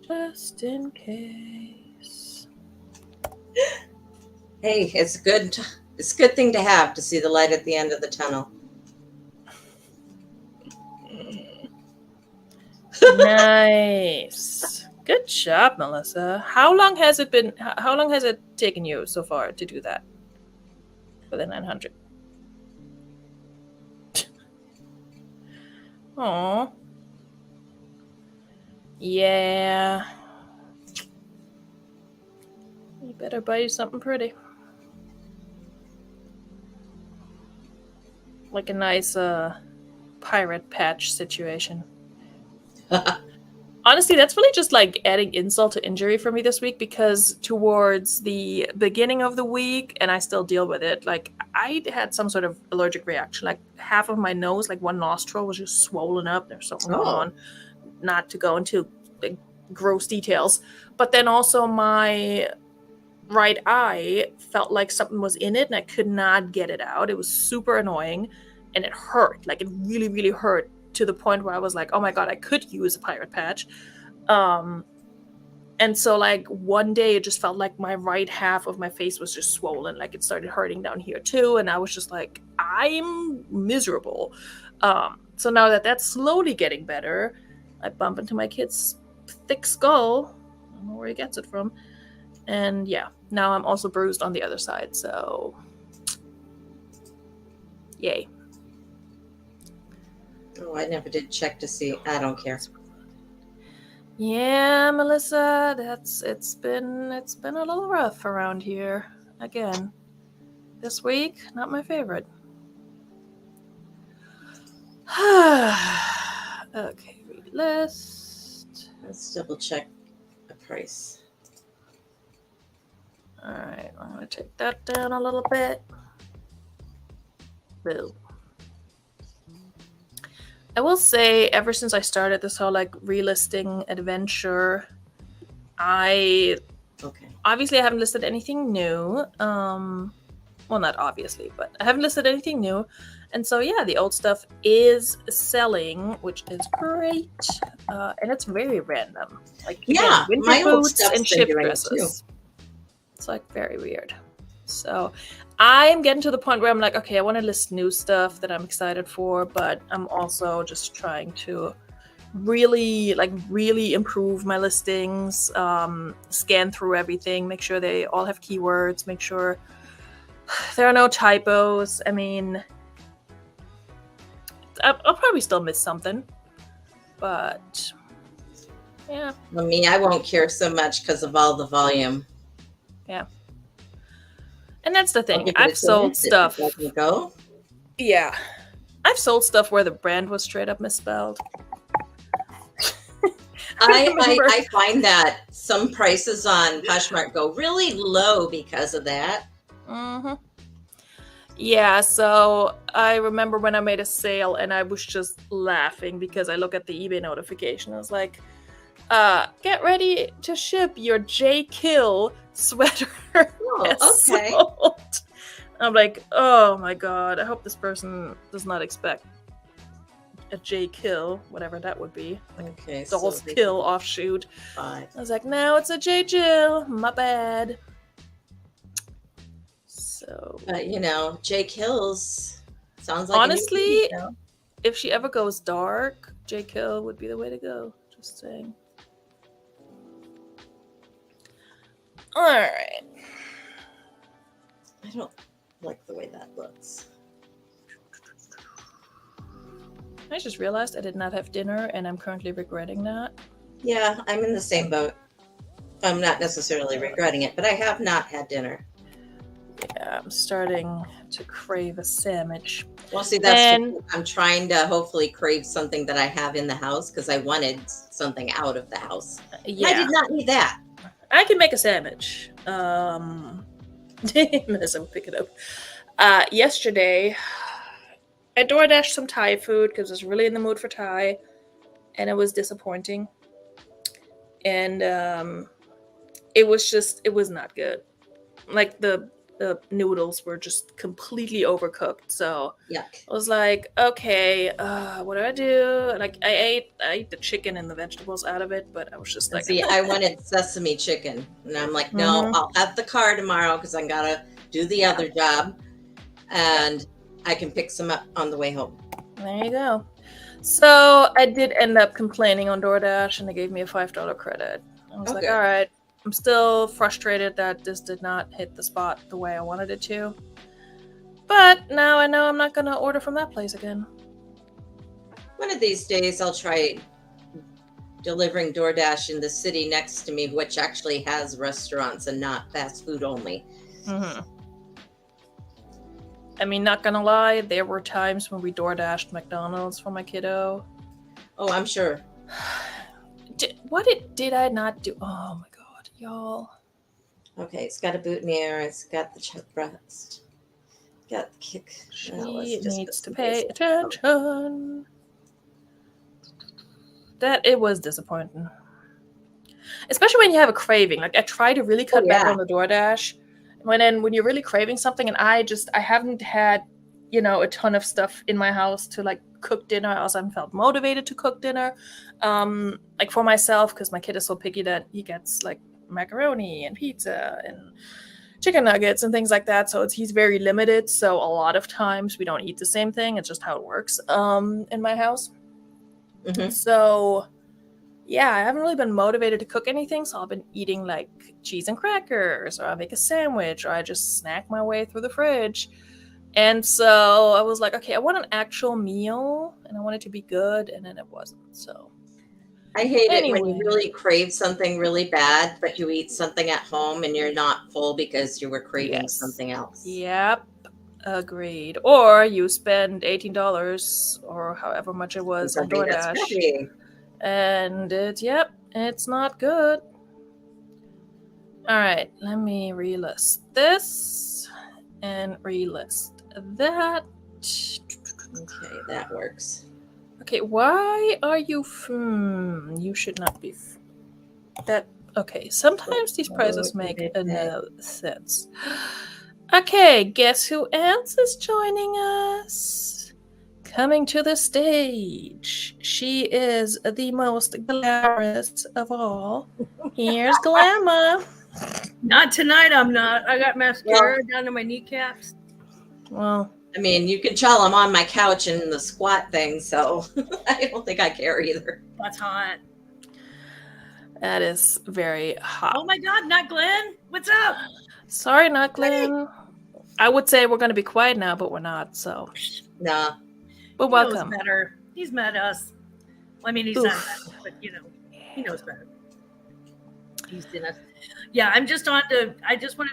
Just in case. Hey, it's good. It's a good thing to have to see the light at the end of the tunnel. Nice. Good job, Melissa. How long has it been? How long has it taken you so far to do that? For the 900. Aww. Yeah. You better buy you something pretty. Like a nice pirate patch situation. Honestly, that's really just like adding insult to injury for me this week, because towards the beginning of the week, and I still deal with it, like I had some sort of allergic reaction. Like half of my nose, like one nostril was just swollen up. There's something going on. Not to go into like, gross details. But then also my right eye felt like something was in it and I could not get it out. It was super annoying and it hurt. Like it really, really hurt. To the point where I was like, oh my God, I could use a pirate patch. And so like one day it just felt like my right half of my face was just swollen. Like it started hurting down here too. And I was just like, I'm miserable. So now that that's slowly getting better, I bump into my kid's thick skull. I don't know where he gets it from. And yeah, now I'm also bruised on the other side. So yay. Oh, I never did check to see. I don't care. Yeah, Melissa, it's been a little rough around here. Again, this week, not my favorite. Okay, RELIST. Let's double check the price. All right, I'm gonna take that down a little bit. Boom. I will say, ever since I started this whole like relisting adventure, obviously I haven't listed anything new. Well, not obviously, but I haven't listed anything new. And so, yeah, the old stuff is selling, which is great. And it's very random. Like, yeah, again, winter boots and ship dresses. It's like very weird. So I'm getting to the point where I'm like, okay, I want to list new stuff that I'm excited for, but I'm also just trying to really improve my listings, scan through everything, make sure they all have keywords, make sure there are no typos. I mean, I'll probably still miss something, but yeah. Well, me, I won't care so much because of all the volume. Yeah. And that's the thing. I've sold stuff. Go. Yeah. I've sold stuff where the brand was straight up misspelled. I find that some prices on Poshmark go really low because of that. Mm-hmm. Yeah, so I remember when I made a sale and I was just laughing because I look at the eBay notification. I was like, get ready to ship your J. Kill sweater. Oh, okay. Sold. I'm like, oh my god, I hope this person does not expect a J. Kill, whatever that would be. Like okay, Doll's Kill offshoot. Fine. I was like, no, it's a J. Jill. My bad. So, J. Kills sounds like honestly, if she ever goes dark, J. Kill would be the way to go. Just saying. All right. I don't like the way that looks. I just realized I did not have dinner, and I'm currently regretting that. Yeah, I'm in the same boat. I'm not necessarily regretting it, but I have not had dinner. Yeah, I'm starting to crave a sandwich. Well, see, I'm trying to hopefully crave something that I have in the house because I wanted something out of the house. Yeah. I did not need that. I can make a sandwich. As I pick it up. Yesterday, I DoorDashed some Thai food because I was really in the mood for Thai, and it was disappointing. And it was not good. Like the noodles were just completely overcooked. So yuck. I was like, okay, what do I do? Like I ate the chicken and the vegetables out of it, but I was just like, see, I wanted sesame chicken, and I'm like, no, I'll have the car tomorrow because I gotta do the other job, and I can pick some up on the way home. There you go. So I did end up complaining on DoorDash, and they gave me a $5 credit. I was like, all right. I'm still frustrated that this did not hit the spot the way I wanted it to. But now I know I'm not going to order from that place again. One of these days I'll try delivering DoorDash in the city next to me, which actually has restaurants and not fast food only. Mm-hmm. I mean, not going to lie, there were times when we DoorDashed McDonald's for my kiddo. Oh, I'm sure. What did I not do? Oh my god, y'all. Okay, it's got a boutonniere. It's got the chuck breast. Got the kick. She needs to pay attention. That it was disappointing, especially when you have a craving. Like I try to really cut back on the DoorDash. When you're really craving something, and I haven't had, a ton of stuff in my house to like cook dinner. I also haven't felt motivated to cook dinner, like for myself, because my kid is so picky that he gets like macaroni and pizza and chicken nuggets and things like that. So he's very limited. So a lot of times we don't eat the same thing. It's just how it works in my house. Mm-hmm. So yeah, I haven't really been motivated to cook anything. So I've been eating like cheese and crackers, or I make a sandwich, or I just snack my way through the fridge. And so I was like, okay, I want an actual meal, and I want it to be good, and then it wasn't. So I hate it when you really crave something really bad, but you eat something at home and you're not full because you were craving something else. Yep. Agreed. Or you spend $18 or however much it was on DoorDash. And it's not good. All right, let me relist this and relist that. Okay, that works. Okay, why are you you should not be that okay, sometimes these prices make no sense. Okay, guess who else is joining us? Coming to the stage. She is the most glamorous of all. Here's Glamour. Not tonight, I'm not. I got mascara down to my kneecaps. Well, I mean, you can tell I'm on my couch in the squat thing, so I don't think I care either. That's hot. That is very hot. Oh my God, not Glenn. What's up? Sorry, not Glenn. I would say we're going to be quiet now, but we're not, so. Nah. But welcome. He knows better. He's met us. I mean, he's not met, but he knows better. He's seen us. Yeah, I just wanted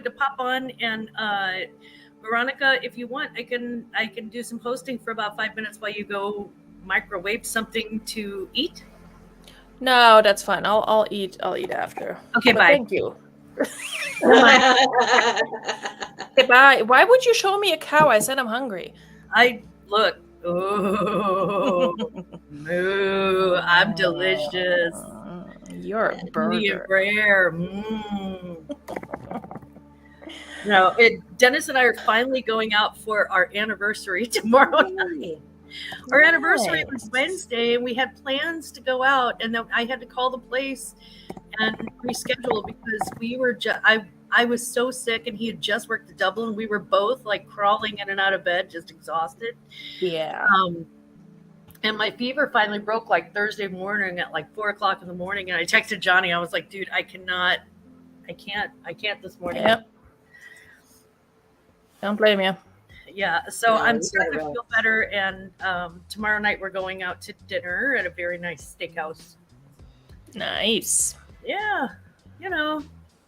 to pop on and Veronika, if you want, I can do some hosting for about 5 minutes while you go microwave something to eat. No, that's fine. I'll eat after. Okay, but bye. Thank you. Okay, bye. Why would you show me a cow? I said I'm hungry. Look. Oh, moo! I'm delicious. You're a burger. Rare. No, Dennis and I are finally going out for our anniversary tomorrow night. Our anniversary was Wednesday, and we had plans to go out, and then I had to call the place and reschedule because we were I was so sick, and he had just worked at Dublin. We were both like crawling in and out of bed, just exhausted. Yeah. And my fever finally broke like Thursday morning at like 4:00 in the morning, and I texted Johnny. I was like, "Dude, I can't this morning." Yep. Don't blame you. Yeah, so I'm starting to feel better, and tomorrow night we're going out to dinner at a very nice steakhouse. Nice. Yeah,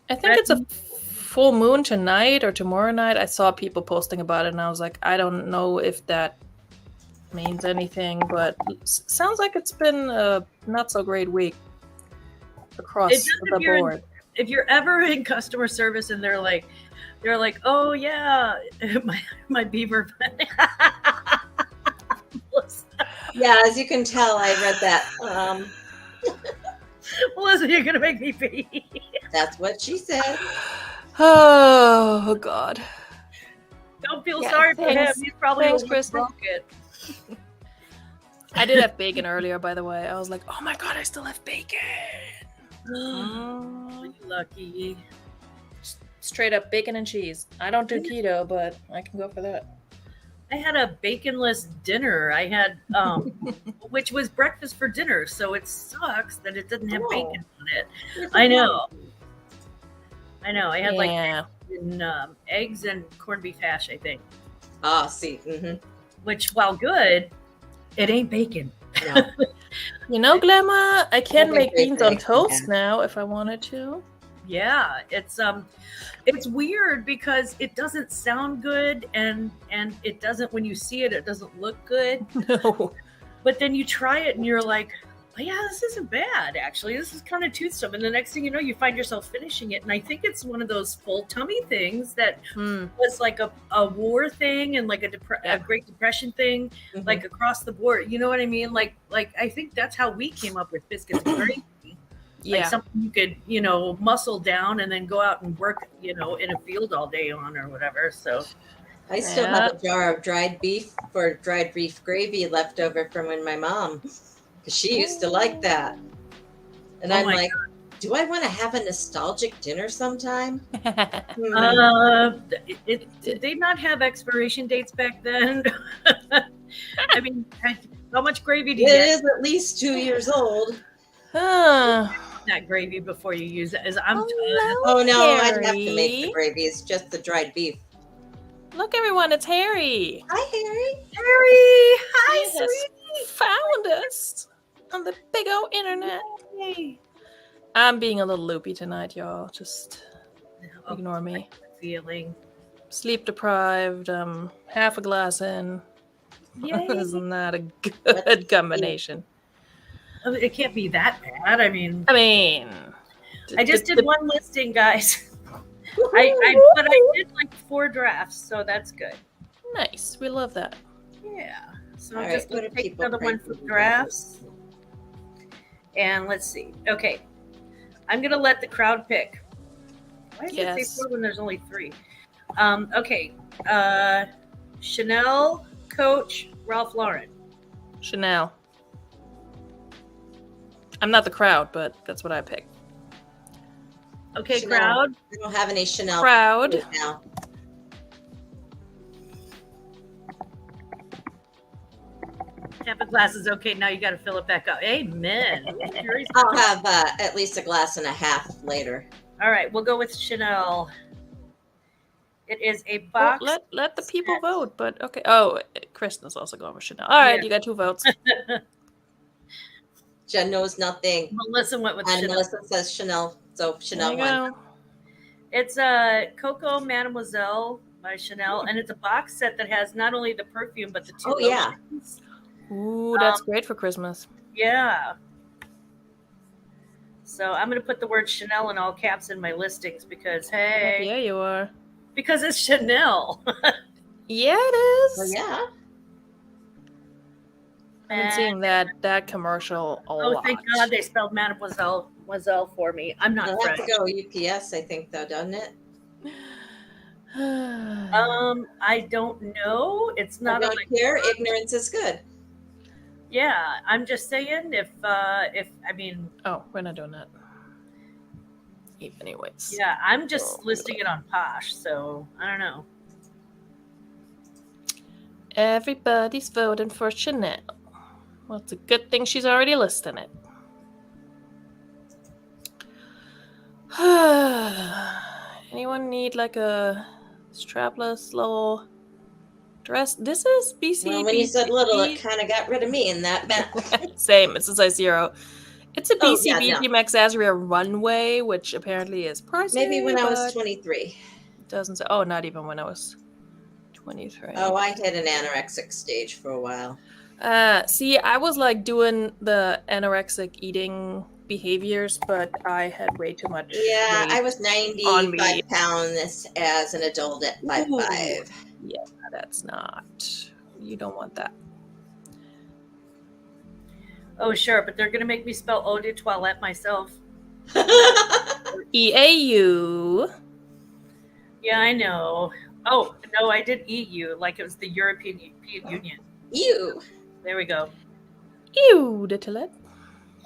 I think it's a full moon tonight or tomorrow night. I saw people posting about it, and I was like, I don't know if that means anything, but sounds like it's been a not so great week across the board. If you're ever in customer service and they're like, oh yeah, my beaver. Yeah, as you can tell, I read that. Melissa, you're gonna make me pee. That's what she said. Oh God! Don't feel sorry for him. He's probably broke it. I did have bacon earlier, by the way. I was like, oh my God, I still have bacon. Oh, you lucky. Straight up bacon and cheese. I don't do keto, but I can go for that. I had a baconless dinner. I had, which was breakfast for dinner. So it sucks that it didn't have bacon on it. I know. I had eggs and corned beef hash, I think. See. Mm-hmm. Which, while good, it ain't bacon. No. Glamour, I can make beans on toast now if I wanted to. Yeah, it's weird because it doesn't sound good and it doesn't, when you see it, it doesn't look good. No. But then you try it and you're like, oh yeah, this isn't bad actually. This is kind of toothsome. And the next thing you know, you find yourself finishing it. And I think it's one of those full tummy things that was like a war thing and like a Great Depression thing, like across the board. You know what I mean? Like I think that's how we came up with biscuits and gravy. Like something you could, muscle down and then go out and work, in a field all day on or whatever. So I still have a jar of dried beef gravy left over from when my mom, because she used to like that. And I'm like, God, do I want to have a nostalgic dinner sometime? Did they not have expiration dates back then? I mean, how much gravy do you get? It is at least 2 years old. That gravy before you use it. Oh no, I'd have to make the gravy. It's just the dried beef. Look, everyone, it's Harry. Hi, Harry. Harry, hi, He has sweetie. found us on the big old internet. Hey. I'm being a little loopy tonight, y'all. Just ignore me. Feeling. Sleep deprived. Half a glass in. Isn't that a good combination? It can't be that bad. I mean, I just did one listing, guys. But I did like 4 drafts, so that's good. Nice. We love that. Yeah. So All I'm right, just going to what are take people another one praying for for? drafts. And let's see. Okay. I'm going to let the crowd pick. Why does it say 4 when there's only 3? Okay. Chanel, Coach, Ralph Lauren. Chanel. I'm not the crowd, but that's what I picked. Okay, Chanel. crowd. I don't have any Chanel Crowd. right now. Half a glass is okay. Now you got to fill it back up. Amen. I'll have at least a glass and a half later. All right, we'll go with Chanel. It is a box. Well, let the people vote, but okay. Oh, Kristen's also going with Chanel. All right, you got 2 votes. Jen knows nothing. Melissa went with And Chanel. Melissa says Chanel, so Chanel There you won. go. It's Coco Mademoiselle by Chanel, and it's a box set that has not only the perfume but the 2 Oh, yeah. lotions. Ooh, that's great for Christmas. Yeah. So I'm going to put the word Chanel in all caps in my listings because, hey. Yeah, you are. Because it's Chanel. Yeah, it is. Well, yeah. I've been seeing that commercial a lot. Oh, thank God they spelled Mademoiselle for me. I'm not It'll have French. to go UPS, I think, though, doesn't it? I don't know. It's not. I don't care. Ignorance is good. Yeah, I'm just saying if I mean. Oh, we're not doing that. Anyways. Yeah, I'm just listing it on Posh, so I don't know. Everybody's voting for Chanel. Well, it's a good thing she's already listing it. Anyone need like a strapless little dress? This is BC. Well, when you said little, it kind of got rid of me in that bet. Same. It's a size 0. It's a BCBG no. Max Azria runway, which apparently is pricey. Maybe when I was 23. It doesn't say. Oh, not even when I was 23. Oh, I hit an anorexic stage for a while. See, I was like doing the anorexic eating behaviors, but I had way too much. Yeah, I was 95 pounds as an adult at 5'5". Yeah, that's not. You don't want that. Oh, sure, but they're going to make me spell eau de toilette myself. EAU. Yeah, I know. Oh, no, I did EU, like it was the European Union. Ew. There we go. Ew, the toilet.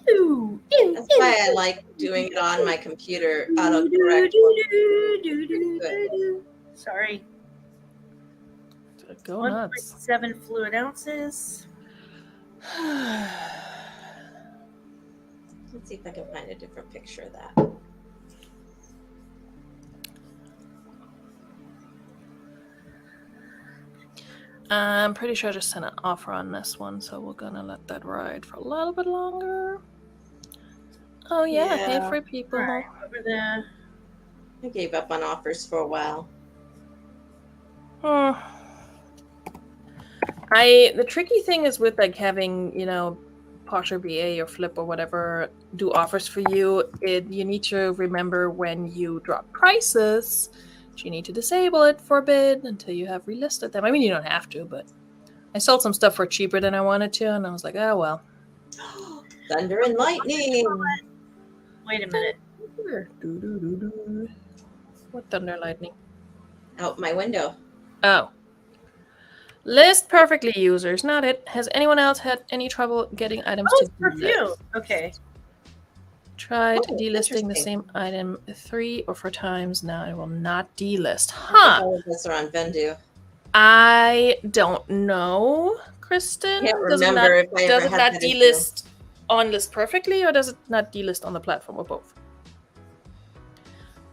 Ew. That's why I like doing it on my computer autocorrect. Sorry. Go nuts. 1.7 fluid ounces. Let's see if I can find a different picture of that. I'm pretty sure I just sent an offer on this one, so we're gonna let that ride for a little bit longer. Oh yeah, hey free people. Right, over there. I gave up on offers for a while. The tricky thing is with like having, Posh or BA or Flip or whatever do offers for you, you need to remember when you drop prices, you need to disable it for a bit until you have relisted them. I mean, you don't have to, but I sold some stuff for cheaper than I wanted to, and I was like, oh well. Thunder and lightning. Wait a minute. What thunder and lightning? Out my window. Oh. List perfectly, users. Not it. Has anyone else had any trouble getting items to perfume? Okay. Tried delisting the same item 3 or 4 times. Now I will not delist. Huh. All of us are on Vendu. I don't know, Kristen. Can't remember if I ever does it had not that delist on list perfectly, or does it not delist on the platform, or both?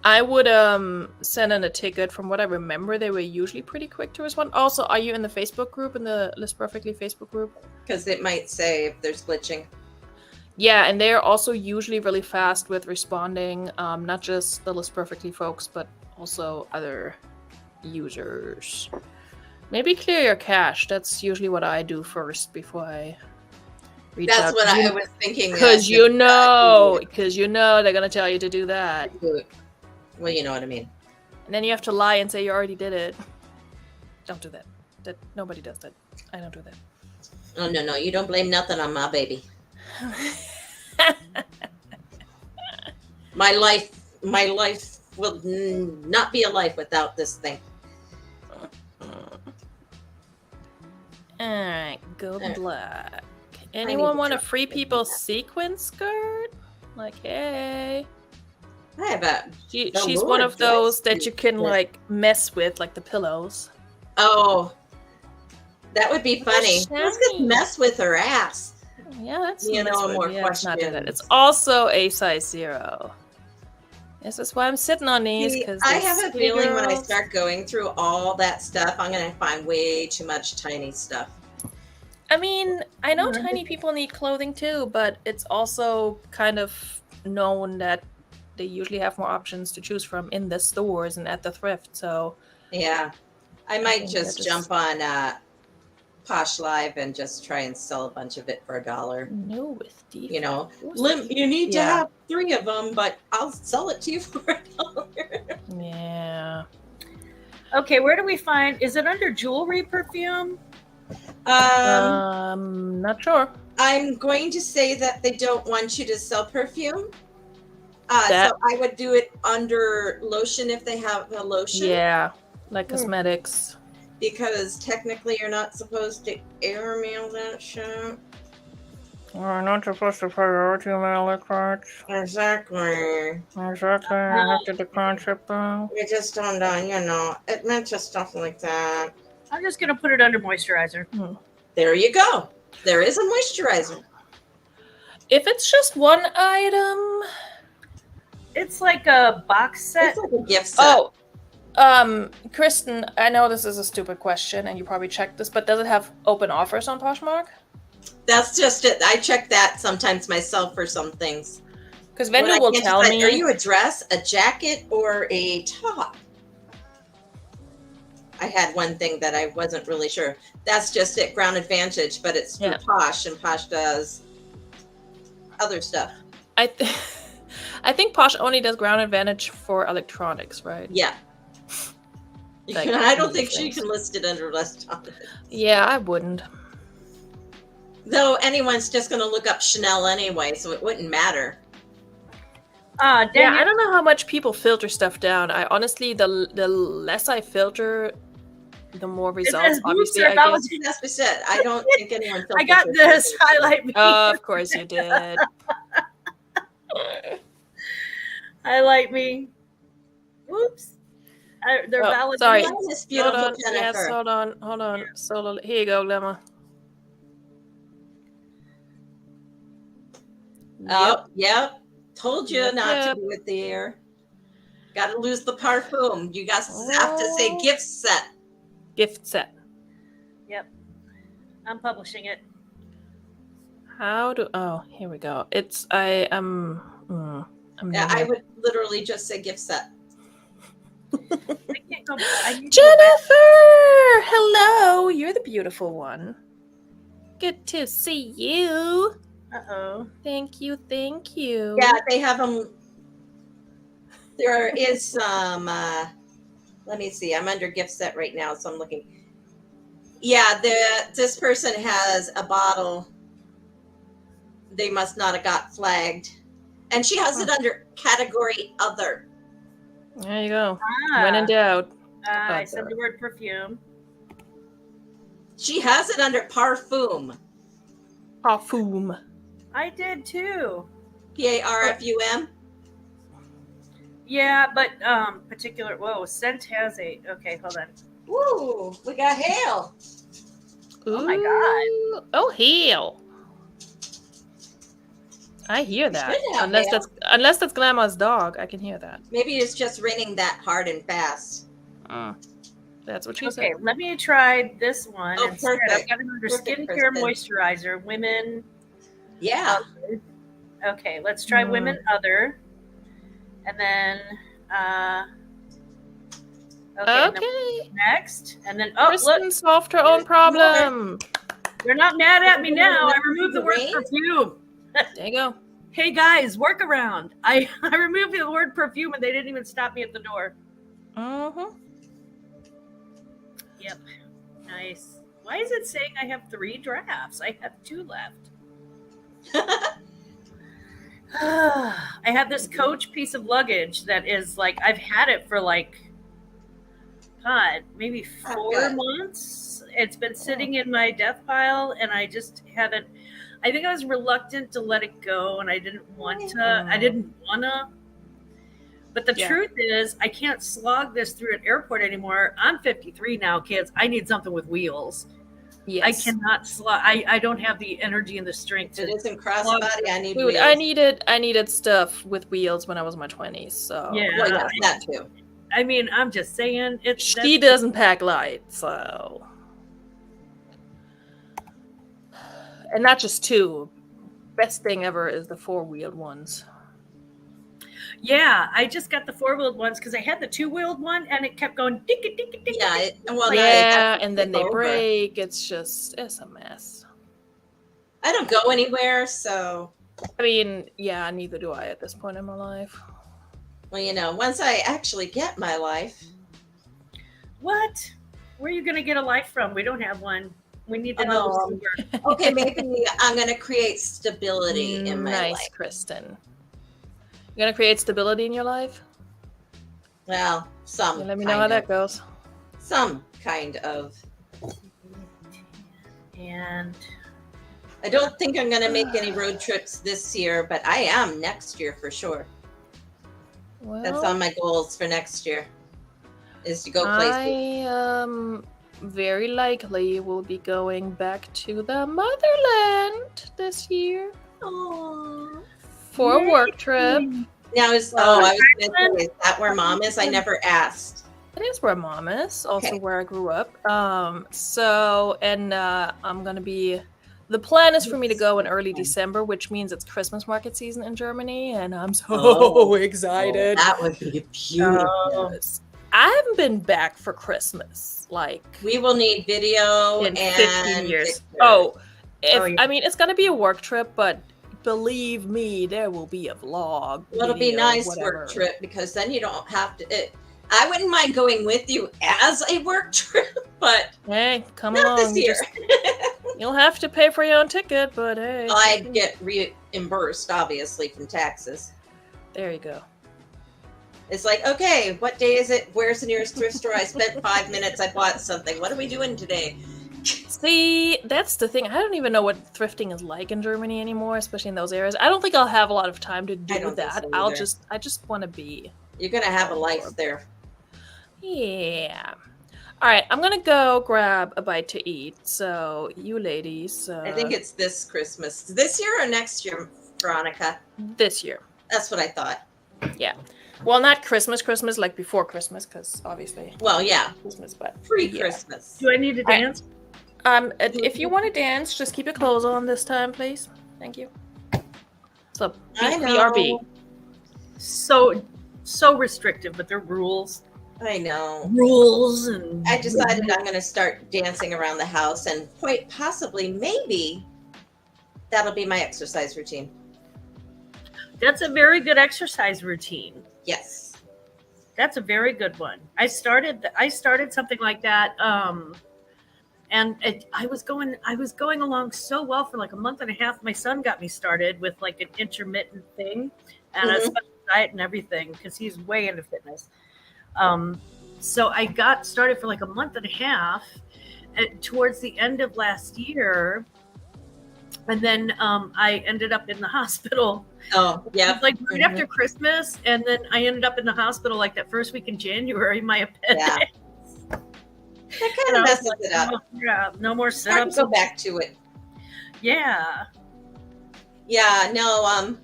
I would send in a ticket. From what I remember, they were usually pretty quick to respond. Also, are you in the Facebook group, in the List Perfectly Facebook group? Because it might say if there's glitching. Yeah, and they're also usually really fast with responding. Not just the List Perfectly folks, but also other users. Maybe clear your cache. That's usually what I do first before I reach out. That's what I was thinking. Because you know they're gonna tell you to do that. Well, you know what I mean. And then you have to lie and say you already did it. Don't do that. Nobody does that. I don't do that. Oh no, you don't blame nothing on my baby. My life will not be a life without this thing. Alright, golden black. Anyone want a free people sequin skirt? Like, hey. I have a. She's one of those that you can like mess with, like the pillows. Oh, that would be funny. Let's just mess with her ass. Yeah, that's more questions. Not do that. It's also a size 0. This is why I'm sitting on these. Because I have a feeling when I start going through all that stuff, I'm going to find way too much tiny stuff. I mean, I know tiny people need clothing too, but it's also kind of known that they usually have more options to choose from in the stores and at the thrift. So yeah, I might just jump on Posh Live and just try and sell a bunch of it for $1. No, with you need to have 3 of them, but I'll sell it to you for $1. Yeah. Okay, where do we find? Is it under jewelry perfume? Not sure. I'm going to say that they don't want you to sell perfume. So I would do it under lotion if they have a lotion. Yeah, like cosmetics. Because technically you're not supposed to airmail that shit. We're not supposed to priority mail like that. Exactly. I have the concept though. You just don't know. It meant just stuff like that. I'm just going to put it under moisturizer. There you go. There is a moisturizer. If it's just one item... It's like a box set. It's like a gift set. Kristen, I know this is a stupid question, and you probably checked this, but does it have open offers on Poshmark? That's just it. I check that sometimes myself for some things. Because vendor will tell me. Are you a dress, a jacket, or a top? I had one thing that I wasn't really sure. That's just it, Ground Advantage, but it's through Posh, and Posh does other stuff. I think Posh only does Ground Advantage for electronics, right? Yeah. Like, I don't think she can list it under electronics. Yeah, I wouldn't. Though anyone's just going to look up Chanel anyway, so it wouldn't matter. I don't know how much people filter stuff down. I honestly, the less I filter, the more results. Obviously, I guess. That's what I said. I don't think anyone filters. I got this. Highlight me. Of course you did. Highlight me. Oops. They're valid. Sorry. This beautiful Jennifer. Yes, hold on. Solo. Here you go, Lemma. Oh, yep. Told you not to do it there. Got to lose the parfum. You guys have to say gift set. Gift set. Yep. I'm publishing it. Here we go. I would literally just say gift set. Jennifer! Hello! You're the beautiful one. Good to see you. Uh-oh. Thank you. Yeah, they have them. There is some, let me see. I'm under gift set right now, so I'm looking. Yeah, this person has a bottle. They must not have got flagged. And she has it under category other. There you go. When in doubt. I said the word perfume. She has it under parfum. Parfum. I did too. PARFUM. Yeah, but particular. Whoa, scent has a. Okay, hold on. Woo, we got hail. Oh my god. Oh, hail. I hear that. unless that's Grandma's dog, I can hear that. Maybe it's just raining that hard and fast. That's what she said. Okay, let me try this one. Oh, instead. perfect. I've got it under Perfect, skincare Kristen. moisturizer, women. Yeah. Okay, let's try women other. And then okay. Next. And then Kristen solved her own problem. They're not mad at me now. I removed the word perfume. There you go. Hey guys, workaround. I removed the word perfume and they didn't even stop me at the door. Yep. Nice. Why is it saying I have 3 drafts? I have 2 left. I have this Coach piece of luggage that is like, I've had it for like, God, maybe 4 months. It's been sitting in my death pile and I just haven't, I think I was reluctant to let it go and I didn't want to. But the truth is, I can't slog this through an airport anymore. I'm 53 now, kids. I need something with wheels. Yes. I cannot slog. I don't have the energy and the strength. It isn't crossbody. I need wheels. I needed stuff with wheels when I was in my 20s. So well, that too. I mean, I'm just saying. She doesn't pack light, so. And not just 2. Best thing ever is the 4-wheeled ones. Yeah, I just got the 4-wheeled ones because I had the 2-wheeled one and it kept going dicka dicka dicka. Yeah, and then they break. It's a mess. I don't go anywhere, so. I mean, yeah, neither do I at this point in my life. Well, once I actually get my life. What? Where are you going to get a life from? We don't have one. We need to know. Okay, maybe I'm going to create stability in my life. Nice, Kristen. You're going to create stability in your life? Well, some. Let me know how that goes. Some kind of. And I don't think I'm going to make any road trips this year, but I am next year for sure. Well, that's on my goals for next year, is to go places. I very likely will be going back to the motherland this year. Aww. For a work trip. Now is that where Mom is? I never asked. It is where Mom is, also where I grew up. I'm gonna be. The plan is for me to go in early December, which means it's Christmas market season in Germany, and I'm so excited. That would be beautiful. I haven't been back for Christmas. Like, we will need video in and 15 years. I mean, it's gonna be a work trip, but believe me, there will be a vlog. Well, it'll be a nice work trip because then you don't have to. I wouldn't mind going with you as a work trip, but hey, come not along this year. You'll have to pay for your own ticket, but hey, I'd get reimbursed, obviously, from taxes. There you go. It's like, okay, what day is it? Where's the nearest thrift store? I spent 5 minutes. I bought something. What are we doing today? See, that's the thing. I don't even know what thrifting is like in Germany anymore, especially in those areas. I don't think I'll have a lot of time to do that. So I just want to be. You're gonna have a life there. Yeah. All right, I'm gonna go grab a bite to eat. So you ladies. I think it's this Christmas. This year or next year, Veronika? This year. That's what I thought. Yeah. Well, not Christmas, like before Christmas, because obviously. Well, yeah. Christmas, but pre-Christmas. Do I need to dance? If you want to dance, just keep your clothes on this time, please. Thank you. So BRB. So restrictive, but they're rules. I know. Rules and I decided I'm going to start dancing around the house, and quite possibly, maybe, that'll be my exercise routine. That's a very good exercise routine. Yes. That's a very good one. I started something like that, and I was going along so well for like a month and a half. My son got me started with like an intermittent thing and a special diet and everything because he's way into fitness. So I got started for like a month and a half towards the end of last year. And then I ended up in the hospital. Oh, yeah. Like right after Christmas. And then I ended up in the hospital like that first week in January, my appendix. Yeah. That kind of messes it up. No more sit-ups. Go back to it. Yeah. Yeah, no,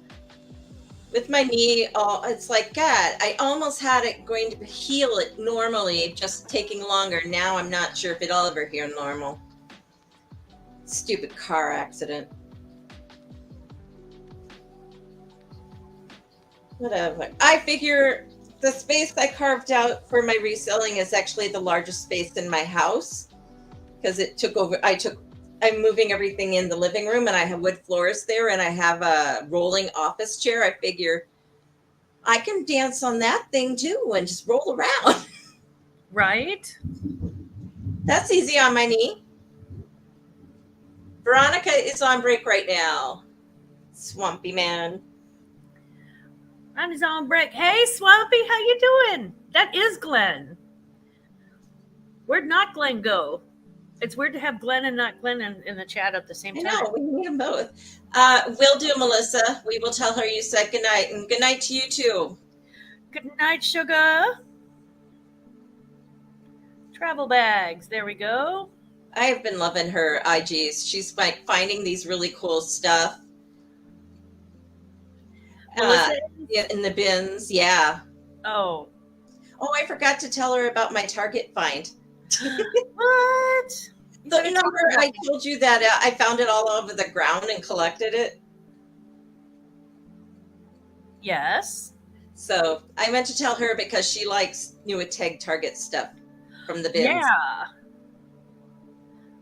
with my knee, it's like, God, I almost had it going to heal it normally, just taking longer. Now I'm not sure if it'll ever heal normal. Stupid car accident. Whatever. I figure the space I carved out for my reselling is actually the largest space in my house because it took over. I'm moving everything in the living room and I have wood floors there and I have a rolling office chair. I figure I can dance on that thing too and just roll around. Right? That's easy on my knee. Veronika is on break right now. Swampy man. Ronnie's on break. Hey, Swampy, how you doing? That is Glenn. Where'd not Glenn go? It's weird to have Glenn and not Glenn in the chat at the same time. I know, we need them both. Will do, Melissa. We will tell her you said good night, and good night to you too. Good night, sugar. Travel bags. There we go. I have been loving her IGs. She's like finding these really cool stuff. In the bins, yeah. Oh, I forgot to tell her about my Target find. What? The number I told you that I found it all over the ground and collected it. Yes. So I meant to tell her because she likes new tag Target stuff from the bins. Yeah.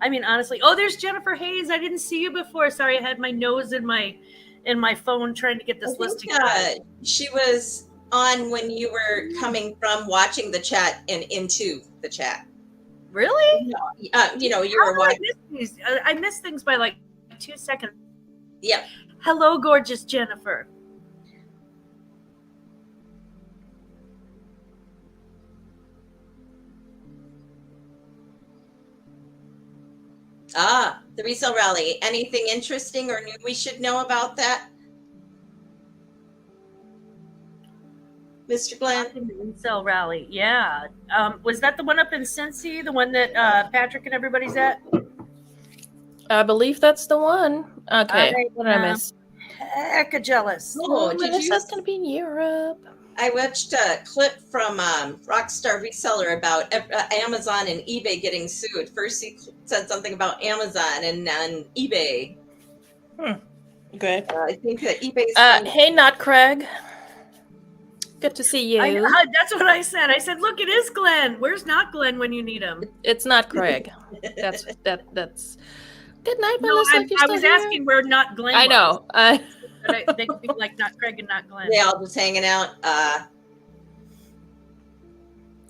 I mean, honestly. Oh, there's Jennifer Hayes. I didn't see you before. Sorry, I had my nose in my phone trying to get this listing. She was on when you were coming from watching the chat and into the chat. Really? You were watching. I miss things by like 2 seconds. Yep. Hello, gorgeous Jennifer. The resale rally. Anything interesting or new we should know about that? Mr. Glenn? Resale rally, yeah. Was that the one up in Cincy, the one that Patrick and everybody's at? I believe that's the one. Okay, what did I miss? Hecka jealous. Melissa's going to be in Europe. I watched a clip from Rockstar Reseller about Amazon and eBay getting sued. First, he said something about Amazon and eBay. Okay. I think that eBay's. Hey, Not Craig. Good to see you. That's what I said. I said, look, it is Glenn. Where's not Glenn when you need him? It's not Craig. That's. Good night, No, Melissa. I was asking where not Glenn. I know. But they think like not Craig and not Glenn. They all just hanging out.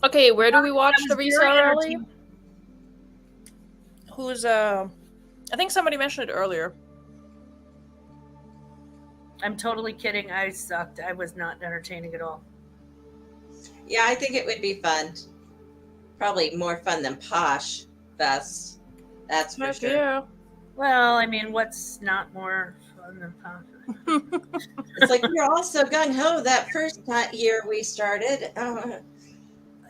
Okay, where do we watch the resale rally? Who's I think somebody mentioned it earlier. I'm totally kidding. I sucked. I was not entertaining at all. Yeah, I think it would be fun. Probably more fun than Posh Fest. That's for sure. Yeah. Well, I mean, what's not more fun than Posh? It's like we were all so gung ho that first year we started.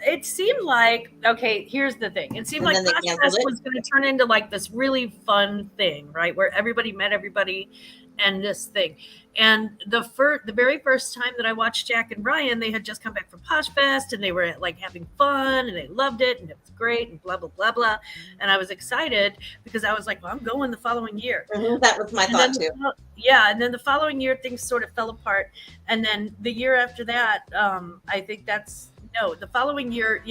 It seemed like, okay, here's the thing. It seemed like Posh Fest was going to turn into like this really fun thing, right? Where everybody met everybody and this thing. And the very first time that I watched Jack and Brian, they had just come back from Posh Fest and they were like having fun and they loved it and it was great and blah, blah, blah, blah. And I was excited because I was like, well, I'm going the following year. Mm-hmm. That was my thought too. Yeah. And then the following year, things sort of fell apart. And then the year after that, I think the following year,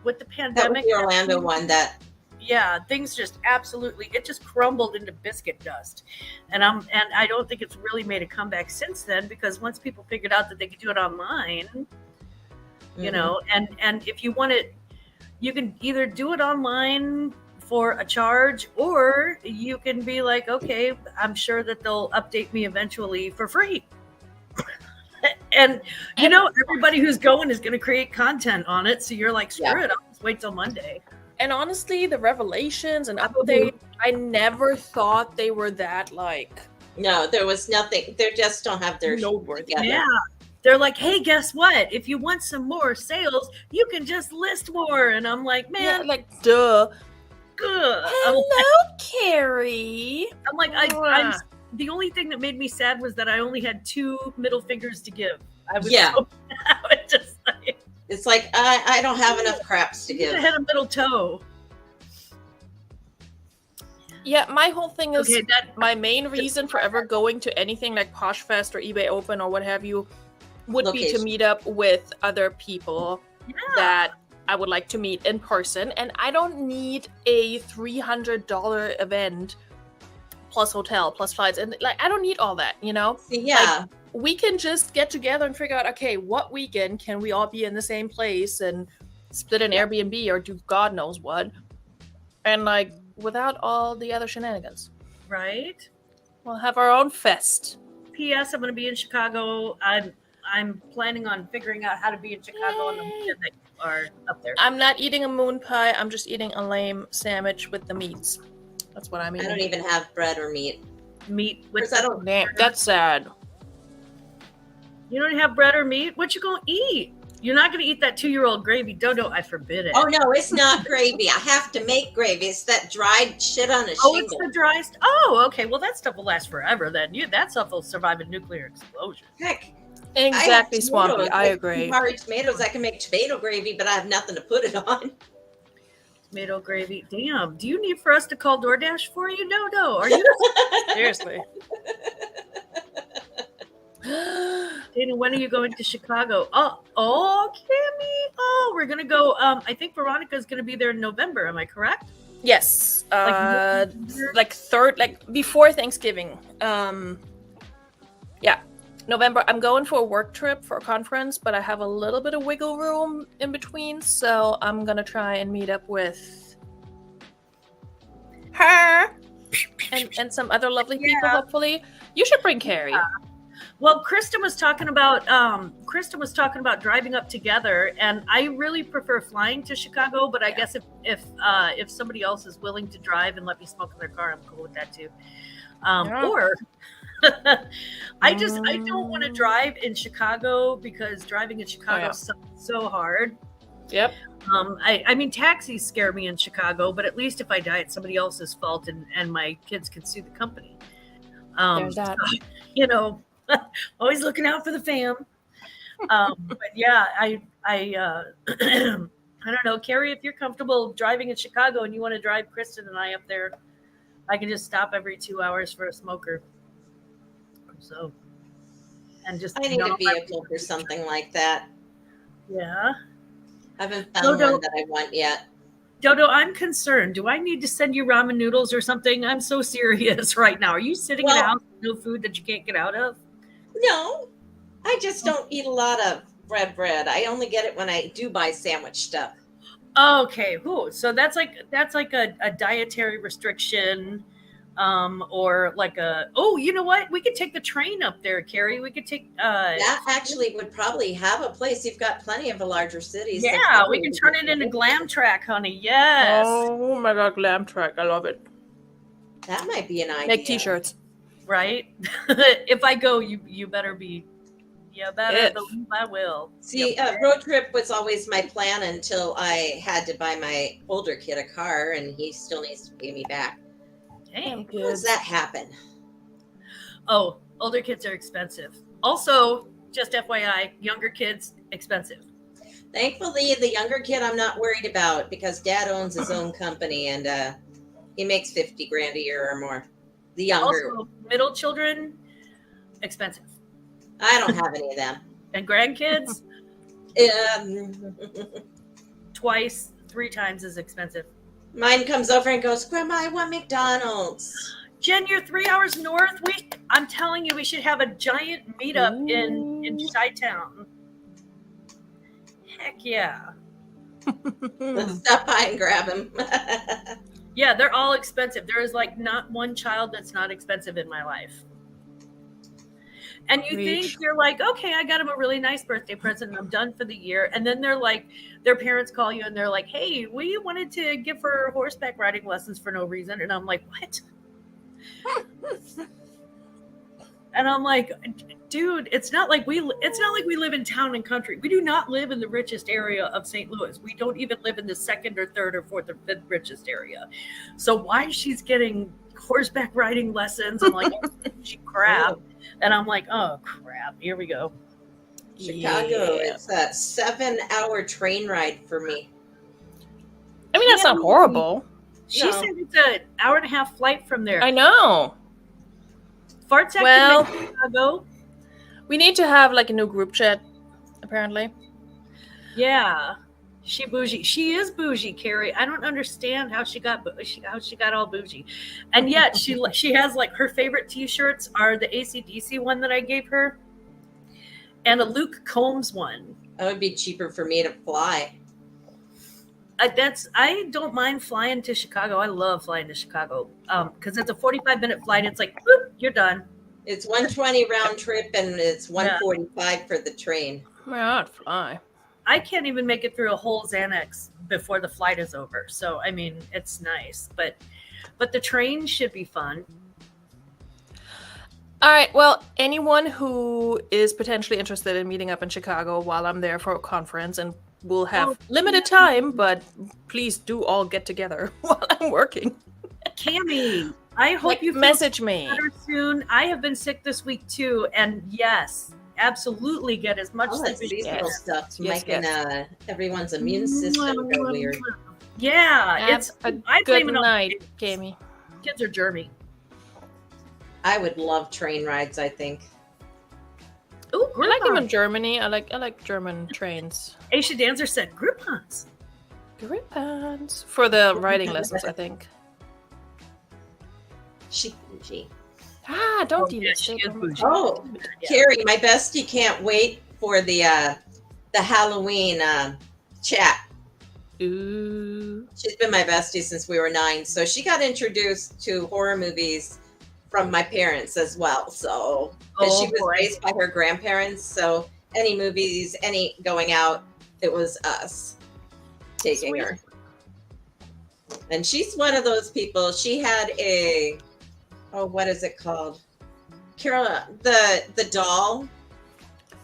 with the pandemic. That was the Orlando one that. Yeah, things just it just crumbled into biscuit dust. And I don't think it's really made a comeback since then, because once people figured out that they could do it online, you know, and if you want it, you can either do it online for a charge, or you can be like, okay, I'm sure that they'll update me eventually for free. And everybody who's going is going to create content on it. So you're like, screw it, I'll just wait till Monday. And honestly, the revelations and updates, I never thought they were that like. No, there was nothing. They just don't have their noteworthy. Yeah. They're like, hey, guess what? If you want some more sales, you can just list more. And I'm like, man, duh. Good. Hello, Carrie. I'm like, I'm the only thing that made me sad was that I only had 2 middle fingers to give. I was Yeah. I was just like, It's like I don't have enough craps to I give. had a middle toe. Yeah, my whole thing is Okay, my main reason for ever going to anything like Poshfest or eBay Open or what have you would be to Location. meet up with other people that I would like to meet in person. And I don't need a $300 event plus hotel plus flights. And like, I don't need all that, you know? Yeah. Like, we can just get together and figure out, okay, what weekend can we all be in the same place and split an Airbnb or do God knows what. And like, without all the other shenanigans. right? We'll have our own fest. P.S. I'm going to be in Chicago. I'm planning on figuring out how to be in Chicago on the weekend that you are up there. I'm not eating a moon pie. I'm just eating a lame sandwich with the meats. That's what I'm I eating. don't even have bread or meat. Meat with Because I don't. Damn, that's sad. You don't have bread or meat? What you going to eat? You're not going to eat that 2-year-old gravy. Dodo, I forbid it. Oh no, it's not gravy. I have to make gravy. It's that dried shit on a Oh, shingle. it's the dry stuff. Oh, okay. Well, that stuff will last forever then. That stuff will survive a nuclear explosion. Heck, Exactly, I have Swampy. tomatoes. I Like agree. Campari tomatoes. I can make tomato gravy, but I have nothing to put it on. Tomato gravy. Damn. Do you need for us to call DoorDash for you? No. Are you Seriously. Dana, when are you going to Chicago? Oh, Kimmy. Oh, we're gonna go. I think Veronika is gonna be there in November. Am I correct? Yes. November? Before Thanksgiving. Yeah. November. I'm going for a work trip for a conference, but I have a little bit of wiggle room in between, so I'm gonna try and meet up with her and some other lovely people, hopefully. You should bring Carrie. Well, Kristen was talking about driving up together, and I really prefer flying to Chicago. But I guess if somebody else is willing to drive and let me smoke in their car, I'm cool with that too. Or I don't want to drive in Chicago because driving in Chicago sucks so hard. Yep. I mean, taxis scare me in Chicago, but at least if I die, it's somebody else's fault, and my kids can sue the company. There's that. You know. Always looking out for the fam. But yeah, I don't know, Carrie, if you're comfortable driving in Chicago and you want to drive Kristen and I up there, I can just stop every 2 hours for a smoker. So, and just I need a vehicle for something like that. Yeah. I haven't found one that I want yet. Dodo, I'm concerned. Do I need to send you ramen noodles or something? I'm so serious right now. Are you sitting in a house with no food that you can't get out of? No, I just don't eat a lot of bread. I only get it when I do buy sandwich stuff. Okay. Ooh, so that's like a dietary restriction, or like you know what? We could take the train up there, Carrie. We could take that actually would probably have a place. You've got plenty of the larger cities. Yeah, we can turn it into Glam Track, honey. Yes. Oh my God, Glam Track. I love it. That might be an idea. Make t-shirts. Right? If I go, you better be. Yeah, better believe I will. See, road trip was always my plan until I had to buy my older kid a car, and he still needs to pay me back. Dang. How does that happen? Oh, older kids are expensive. Also, just FYI, younger kids, expensive. Thankfully, the younger kid I'm not worried about because dad owns his own company, and he makes $50,000 a year or more. The younger. Also, middle children, expensive. I don't have any of them. And grandkids, 2x, 3 times as expensive. Mine comes over and goes, Grandma, I want McDonald's. Jen, you're 3 hours north. I'm telling you, we should have a giant meetup in Chi-Town. Heck yeah. Let's stop by and grab him. Yeah, they're all expensive. There is like not one child that's not expensive in my life. And you think you're like, okay, I got him a really nice birthday present and I'm done for the year. And then they're like, their parents call you and they're like, hey, we wanted to give her horseback riding lessons for no reason. And I'm like, what? And I'm like, dude, it's not like we live in town and country. We do not live in the richest area of St. Louis. We don't even live in the second or third or fourth or fifth richest area. So why she's getting horseback riding lessons? I'm like, oh, she crap. And I'm like, oh crap, here we go. Chicago, it's a 7-hour train ride for me. I mean, that's not horrible. She said it's an hour and a half flight from there. I know. Farts well, Chicago. We need to have like a new group chat, apparently. Yeah, she bougie. She is bougie, Carrie. I don't understand how she got all bougie, and yet she has like her favorite T-shirts are the AC/DC one that I gave her, and a Luke Combs one. That would be cheaper for me to fly. I don't mind flying to Chicago. I love flying to Chicago because it's a 45-minute flight. It's like, boop, you're done. It's 120 round trip and it's 145 for the train. Yeah, I'd fly. I can't even make it through a whole Xanax before the flight is over. So, I mean, it's nice. But the train should be fun. All right. Well, anyone who is potentially interested in meeting up in Chicago while I'm there for a conference, and we'll have limited time, but please do all get together while I'm working. Cammie, I hope you message me better soon. I have been sick this week too, and yes, absolutely get as much seasonal stuff making everyone's immune system go weird. Yeah, it's a good night, Cammie. Kids are germy. I would love train rides, I think. Oh, I like them in Germany. I like German trains. Aisha Dancer said Groupons. Groupons for the riding lessons, I think. She. Don't delist it. Oh, Carrie, my bestie can't wait for the Halloween chat. Ooh. She's been my bestie since we were 9, so she got introduced to horror movies from my parents as well. So she was raised by her grandparents, so any movies, any going out, it was us taking her. And she's one of those people. She had what is it called? Carol, the doll.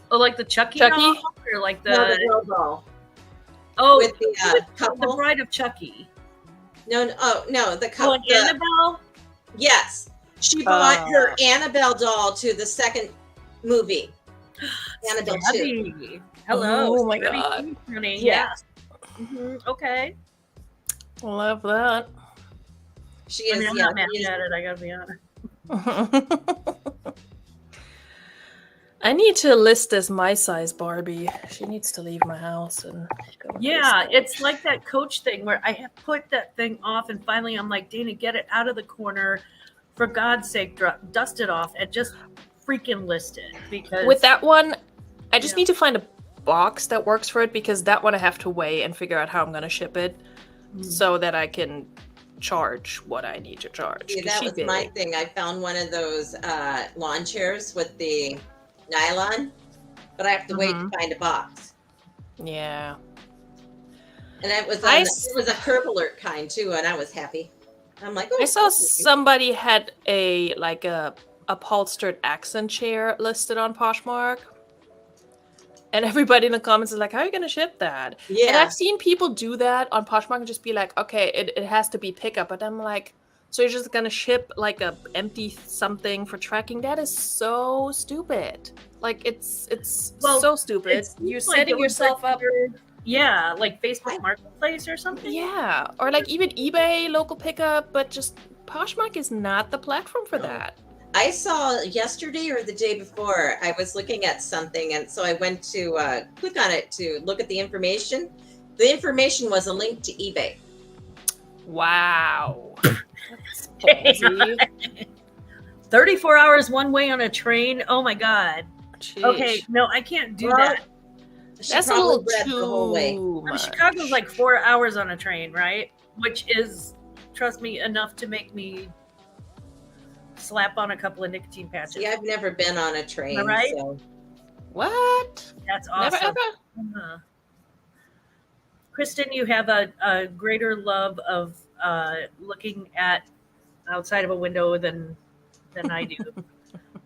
Oh, like the Chucky doll? Or like the girl doll. Oh, with the couple. The Bride of Chucky. No, the couple. Oh, Annabelle? Yes. She brought her Annabelle doll to the second movie. Annabelle 2. Hello. Oh my God. Honey. Yes. Okay. Love that. She is. I'm not mad at it. I gotta be honest. I need to list as my size Barbie. She needs to leave my house and go. Yeah, it's like that Coach thing where I have put that thing off, and finally I'm like, Dana, get it out of the corner. For God's sake, dust it off and just freaking list it. Because with that one, I just need to find a box that works for it, because that one I have to weigh and figure out how I'm going to ship it so that I can charge what I need to charge. Yeah, that was my thing. I found one of those lawn chairs with the nylon, but I have to wait to find a box. Yeah. And it was a curb alert kind too, and I was happy. I'm like, I saw somebody had a upholstered accent chair listed on Poshmark, and everybody in the comments is like, "How are you going to ship that?" Yeah, and I've seen people do that on Poshmark and just be like, "Okay, it has to be pickup," but I'm like, so you're just going to ship like a empty something for tracking? That is so stupid. Like it's so stupid. You're setting yourself up. Yeah, like Facebook Marketplace or something. Yeah, or like even eBay local pickup, but just Poshmark is not the platform for that. I saw yesterday or the day before, I was looking at something, and so I went to click on it to look at the information. The information was a link to eBay. Wow. 34 hours one way on a train. Oh my God. Jeez. Okay, no, I can't do that. That's a little too the whole way. much. Chicago's like 4 hours on a train, right? Which is, trust me, enough to make me slap on a couple of nicotine patches. See, I've never been on a train. All right. So. What? That's awesome. Never ever? Kristen, you have a greater love of looking at outside of a window than I do.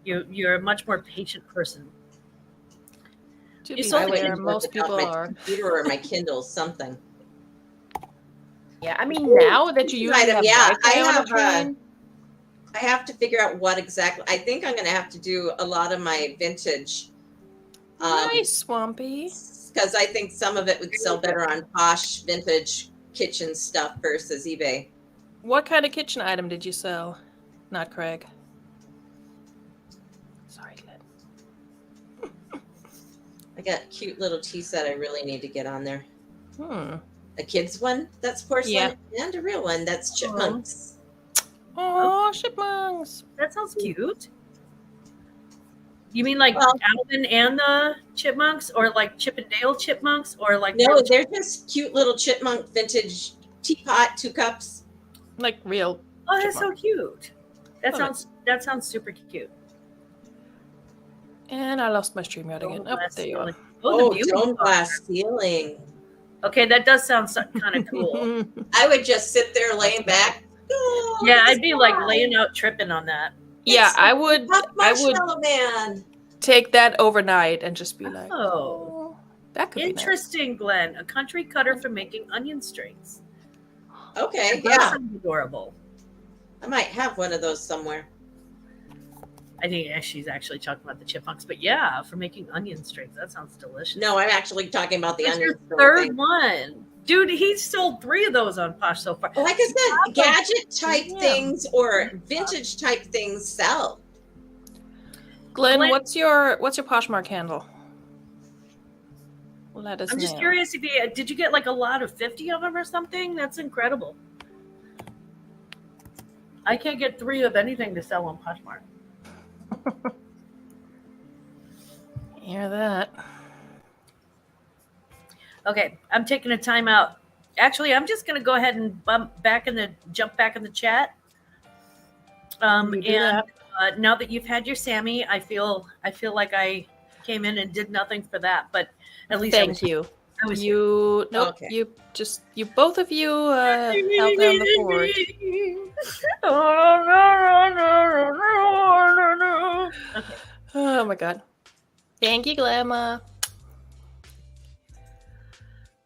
You're a much more patient person. To be fair, most people are. Computer or my Kindle, something. Yeah, I mean, now that you usually have Wi-Fi on a train, I have to figure out what exactly. I think I'm going to have to do a lot of my vintage. Nice, Swampy. Because I think some of it would sell better on Posh vintage kitchen stuff versus eBay. What kind of kitchen item did you sell? Not Craig. Sorry, Glenn. I got a cute little tea set I really need to get on there. A kid's one that's porcelain, and a real one that's chipmunks. Oh, chipmunks! That sounds cute. You mean like Alvin and the chipmunks, or like Chip and Dale chipmunks, or like? No, they're just cute little chipmunk vintage teapot, 2 cups. Like real. Oh, that's so cute. That sounds super cute. And I lost my StreamYard again. Oh, there you are. Oh, dome glass ceiling. Okay, that does sound kind of cool. I would just sit there laying back. Oh, yeah, I'd be like laying out tripping on that. Yeah, I would man. take that overnight and just be like, oh, that could be interesting, nice. Glenn. A country cutter for making onion strings. Okay, that sounds adorable. I might have one of those somewhere. I think she's actually talking about the chipmunks, but yeah, for making onion strings. That sounds delicious. No, I'm actually talking about the onion string. Third one. Dude, he's sold 3 of those on Posh so far. Like I said, gadget type things or vintage type things sell. Glenn, what's your Poshmark handle? Let us know. I'm just curious if did you get like a lot of 50 of them or something? That's incredible. I can't get 3 of anything to sell on Poshmark. Hear that? Okay, I'm taking a time out. Actually, I'm just going to go ahead and jump back in the chat. Now that you've had your Sammy, I feel like I came in and did nothing for that, but at least thank you. You both of you held down the fort. Okay. Oh my god. Thank you, Glamour.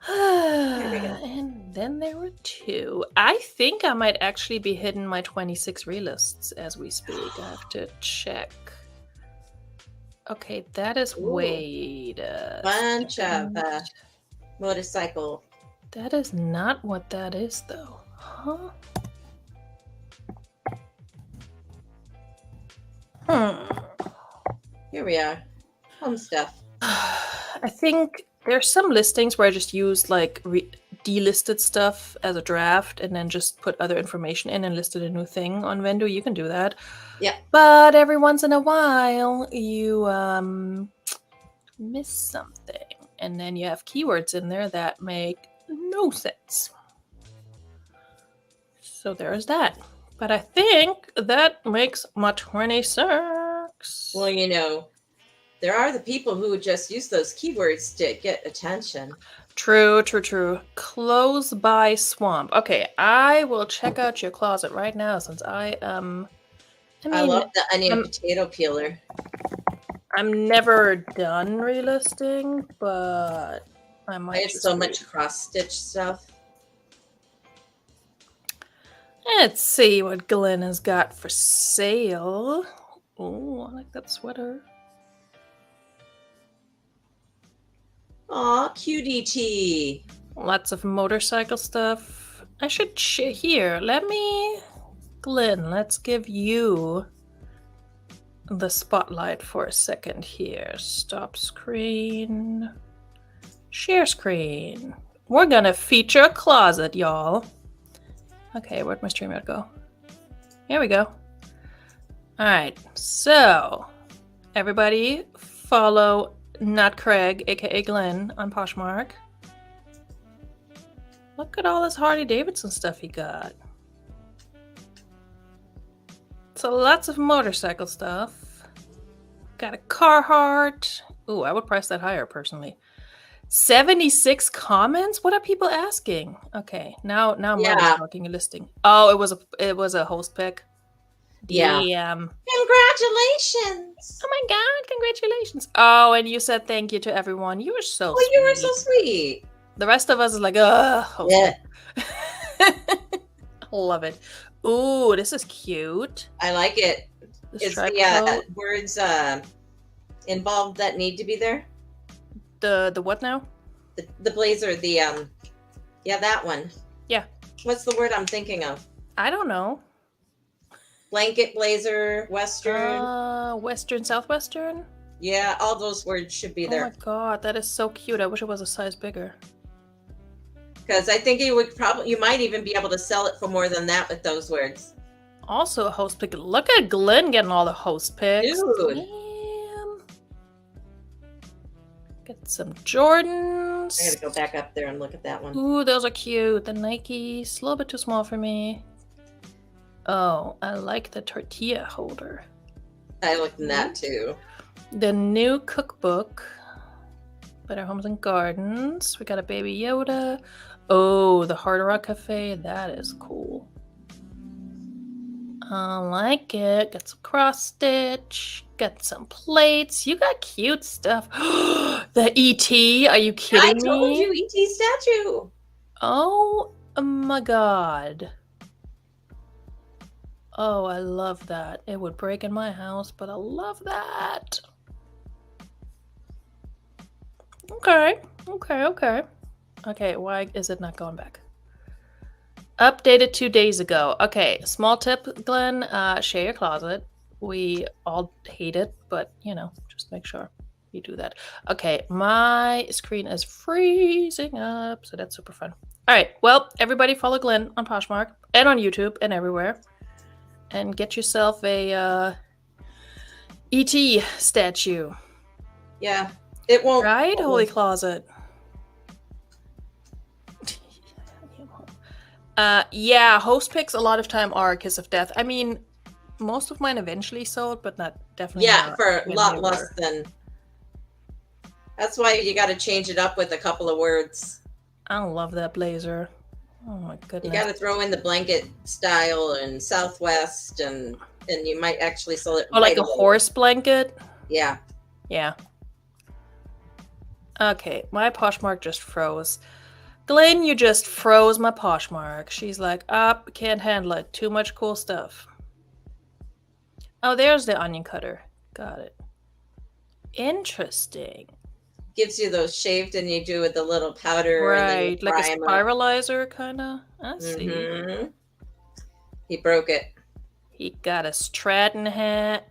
And then there were 2. I think I might actually be hitting my 26 relists as we speak. I have to check. Okay, that is bunch of motorcycle. That is not what that is, though. Huh? Here we are. Home stuff. I think there's some listings where I just use like delisted stuff as a draft and then just put other information in and listed a new thing on Vendo. You can do that. Yeah. But every once in a while you miss something. And then you have keywords in there that make no sense. So there's that. But I think that makes my 26. Well, there are the people who would just use those keywords to get attention. True. Close by swamp. Okay, I will check out your closet right now since I love the onion potato peeler. I'm never done relisting, but I might. I have so much cross-stitch stuff. Let's see what Glenn has got for sale. Oh, I like that sweater. Aw, QDT. Lots of motorcycle stuff. I should here. Glenn, let's give you the spotlight for a second here. Stop screen. Share screen. We're gonna feature a closet, y'all. Okay, where'd my StreamYard go? Here we go. Alright, so everybody follow Not Craig, aka Glenn, on Poshmark. Look at all this Harley Davidson stuff he got. So lots of motorcycle stuff. Got a Carhartt. Ooh, I would price that higher personally. 76 comments? What are people asking? Okay, now I'm talking a listing. Oh, it was a host pick. Yeah. Damn. Congratulations. Oh my god, congratulations. Oh, and you said thank you to everyone. You were so Oh, sweet. you were so sweet. The rest of us is like, ugh. Yeah. Love it. Ooh, this is cute. I like it. The Is striped the coat. words involved that need to be there? The what now? The blazer, that one. Yeah. What's the word I'm thinking of? I don't know. Blanket, blazer, western. Western, southwestern? Yeah, all those words should be Oh there. my god, that is so cute. I wish it was a size bigger. Because I think you might even be able to sell it for more than that with those words. Also a host pick. Look at Glenn getting all the host picks. Dude. Damn. Get some Jordans. I gotta go back up there and look at that one. Ooh, those are cute. The Nikes. A little bit too small for me. Oh, I like the tortilla holder. I looked in that too. The new cookbook. Better Homes and Gardens. We got a Baby Yoda. Oh, the Hard Rock Cafe. That is cool. I like it. Got some cross stitch. Got some plates. You got cute stuff. The ET. Are you kidding me? I told you, ET statue. Oh my god. Oh, I love that. It would break in my house, but I love that. Okay. Okay, why is it not going back? Updated 2 days ago. Okay, small tip, Glenn. Share your closet. We all hate it, but, just make sure you do that. Okay, my screen is freezing up, so that's super fun. All right, well, everybody follow Glenn on Poshmark and on YouTube and everywhere. And get yourself a ET statue. Yeah, it won't. Right? Holy closet. Yeah, host picks a lot of time are Kiss of Death. I mean, most of mine eventually sold, but definitely Yeah, not for a lot less than. That's why you got to change it up with a couple of words. I love that blazer. Oh my goodness. You got to throw in the blanket style and Southwest, and you might actually sell it. Oh, like a horse blanket? Yeah. Yeah. Okay, my Poshmark just froze. Glenn, you just froze my Poshmark. She's like, can't handle it. Too much cool stuff. Oh, there's the onion cutter. Got it. Interesting. Gives you those shaved, and you do with the little powder. Right, and like a spiralizer, kind of. I see. Mm-hmm. He broke it. He got a Stratton hat.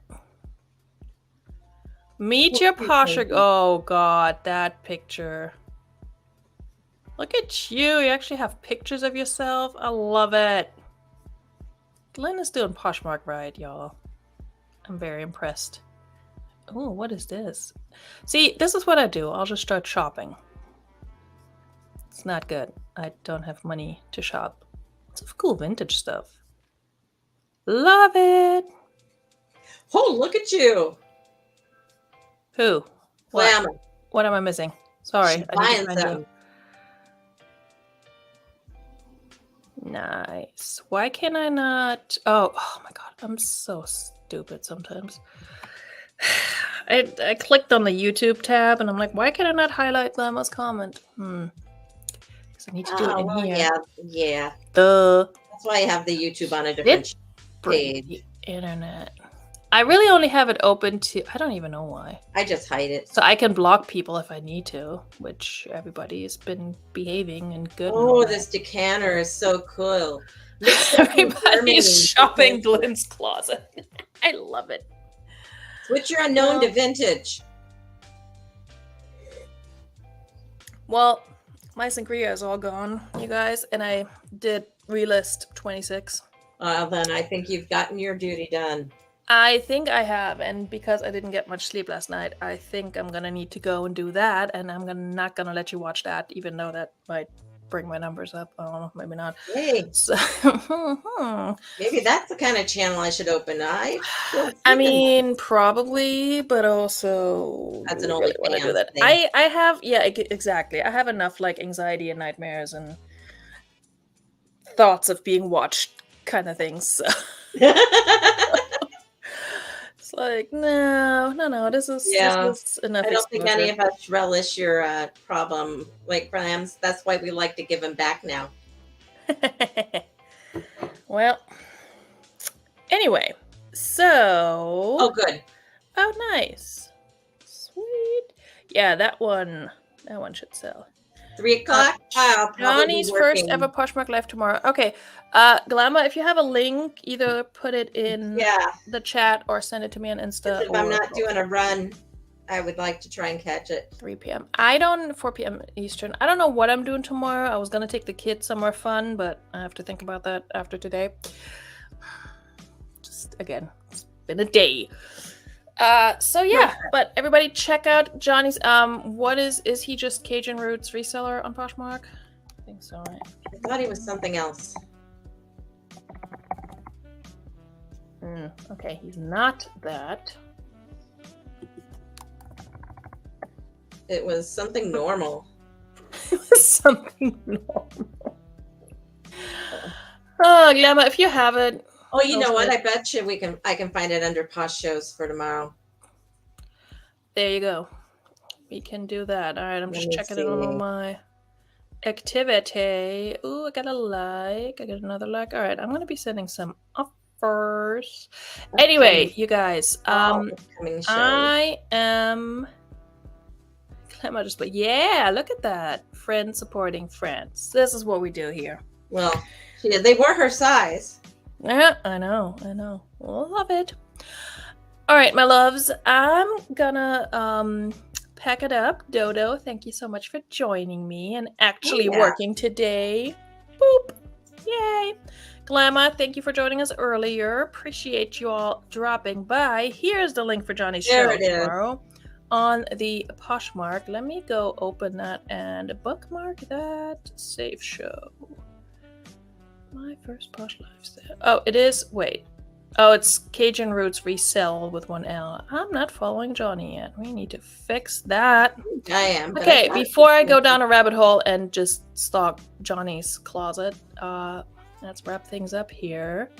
Meet your Poshmark. Oh, God, that picture. Look at you. You actually have pictures of yourself. I love it. Glenn is doing Poshmark right, y'all. I'm very impressed. Oh, what is this? See, this is what I do. I'll just start shopping. It's not good. I don't have money to shop. It's cool vintage stuff. Love it. Oh, look at you. Who? What? What am I missing? Sorry. I need to find you. Nice. Why can I not? Oh my god. I'm so stupid sometimes. I clicked on the YouTube tab and I'm like, why can I not highlight Llama's comment? Because I need to do it in here. Yeah. That's why I have the YouTube on a different page. The internet. I really only have it open to. I don't even know why. I just hide it. So I can block people if I need to, which everybody has been behaving and good. Oh, this decanter is so cool. Everybody's shopping Glenn's closet. I love it. Switch your unknown to vintage. Well, my sangria is all gone, you guys, and I did relist 26. Then I think you've gotten your duty done. I think I have, and because I didn't get much sleep last night, I think I'm gonna need to go and do that, and I'm not gonna let you watch that, even though that might bring my numbers up. I don't know, maybe not. Hey, so, maybe that's the kind of channel I should open. I mean, probably, but also that's an only want to do that. I have, exactly. I have enough like anxiety and nightmares and thoughts of being watched, kind of things. So. It's like, no. This is enough. I don't think exposure. any of us relish your problem like Brams. That's why we like to give them back now. Well, anyway, so. Oh, good. Oh, nice. Sweet. Yeah, that one should sell. 3 o'clock. Johnny's first ever Poshmark live tomorrow. Okay, Glamour, if you have a link, either put it in the chat or send it to me on Insta. If I'm not doing a run, I would like to try and catch it. 3 p.m. 4 p.m. Eastern. I don't know what I'm doing tomorrow. I was gonna take the kids somewhere fun, but I have to think about that after today. Just again, it's been a day. So yeah, but everybody check out Johnny's. What is he just Cajun Roots reseller on Poshmark? I think so, right? I thought he was something else. Okay, he's not that. It was something normal. It was something normal. Oh, Glamour, if you have it. Oh, you know what? I bet you I can find it under Posh Shows for tomorrow. There you go. We can do that. All right, I'm just checking it on all my activity. Ooh, I got a like. I got another like. All right, I'm going to be sending some offers. Okay. Anyway, you guys, I am... Yeah, look at that. Friends supporting friends. This is what we do here. Well, they were her size. Yeah, I know. We'll love it. All right, my loves. I'm gonna pack it up. Dodo, thank you so much for joining me and actually working today. Boop. Yay. Glamour, thank you for joining us earlier. Appreciate you all dropping by. Here's the link for Johnny's show tomorrow on the Poshmark. Let me go open that and bookmark that. Save show. My first Posh Lifestyle. Oh, it is. Wait. Oh, it's Cajun Roots Resell with 1 L. I'm not following Johnny yet. We need to fix that. I am. Okay, before I go down a rabbit hole and just stalk Johnny's closet, let's wrap things up here.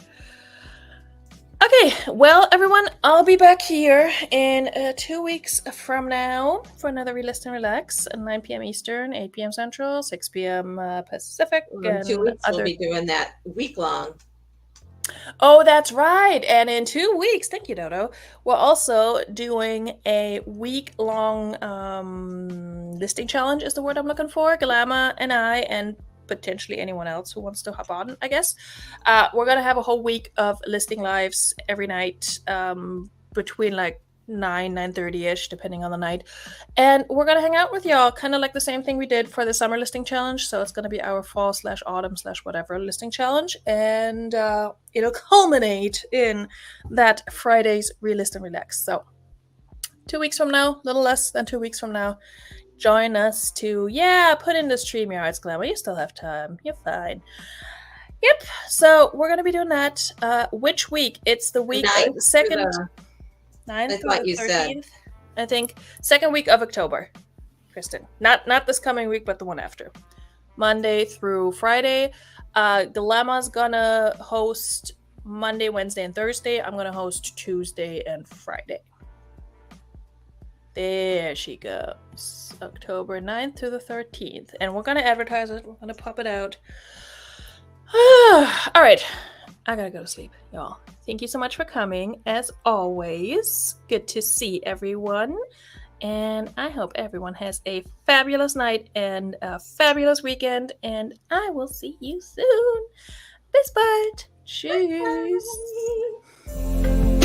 Okay, well, everyone, I'll be back here in 2 weeks from now for another Relist and Relax at 9 p.m. Eastern, 8 p.m. Central, 6 p.m. Pacific. In 2 weeks, we'll be doing that week-long. Oh, that's right. And in 2 weeks, thank you, Dodo, we're also doing a week-long listing challenge is the word I'm looking for. Glamour and I, and potentially anyone else who wants to hop on, I guess. We're going to have a whole week of listing lives every night between like 9:30ish, depending on the night. And we're going to hang out with y'all, kind of like the same thing we did for the summer listing challenge. So it's going to be our fall/autumn/whatever listing challenge. And it'll culminate in that Friday's Relist and Relax. So 2 weeks from now, a little less than 2 weeks from now, join us to, put in the StreamYards, Glamour. You still have time. You're fine. Yep. So we're going to be doing that. Which week? It's the week, the second... 9th through the 13th, I think. Second week of October, Kristen. Not this coming week, but the one after. Monday through Friday. Dilemma's gonna host Monday, Wednesday, and Thursday. I'm gonna host Tuesday and Friday. There she goes. October 9th to the 13th. And we're gonna advertise it. We're gonna pop it out. All right. I gotta go to sleep, y'all. Thank you so much for coming. As always, good to see everyone. And I hope everyone has a fabulous night and a fabulous weekend. And I will see you soon. Bis bald. Cheers. Bye.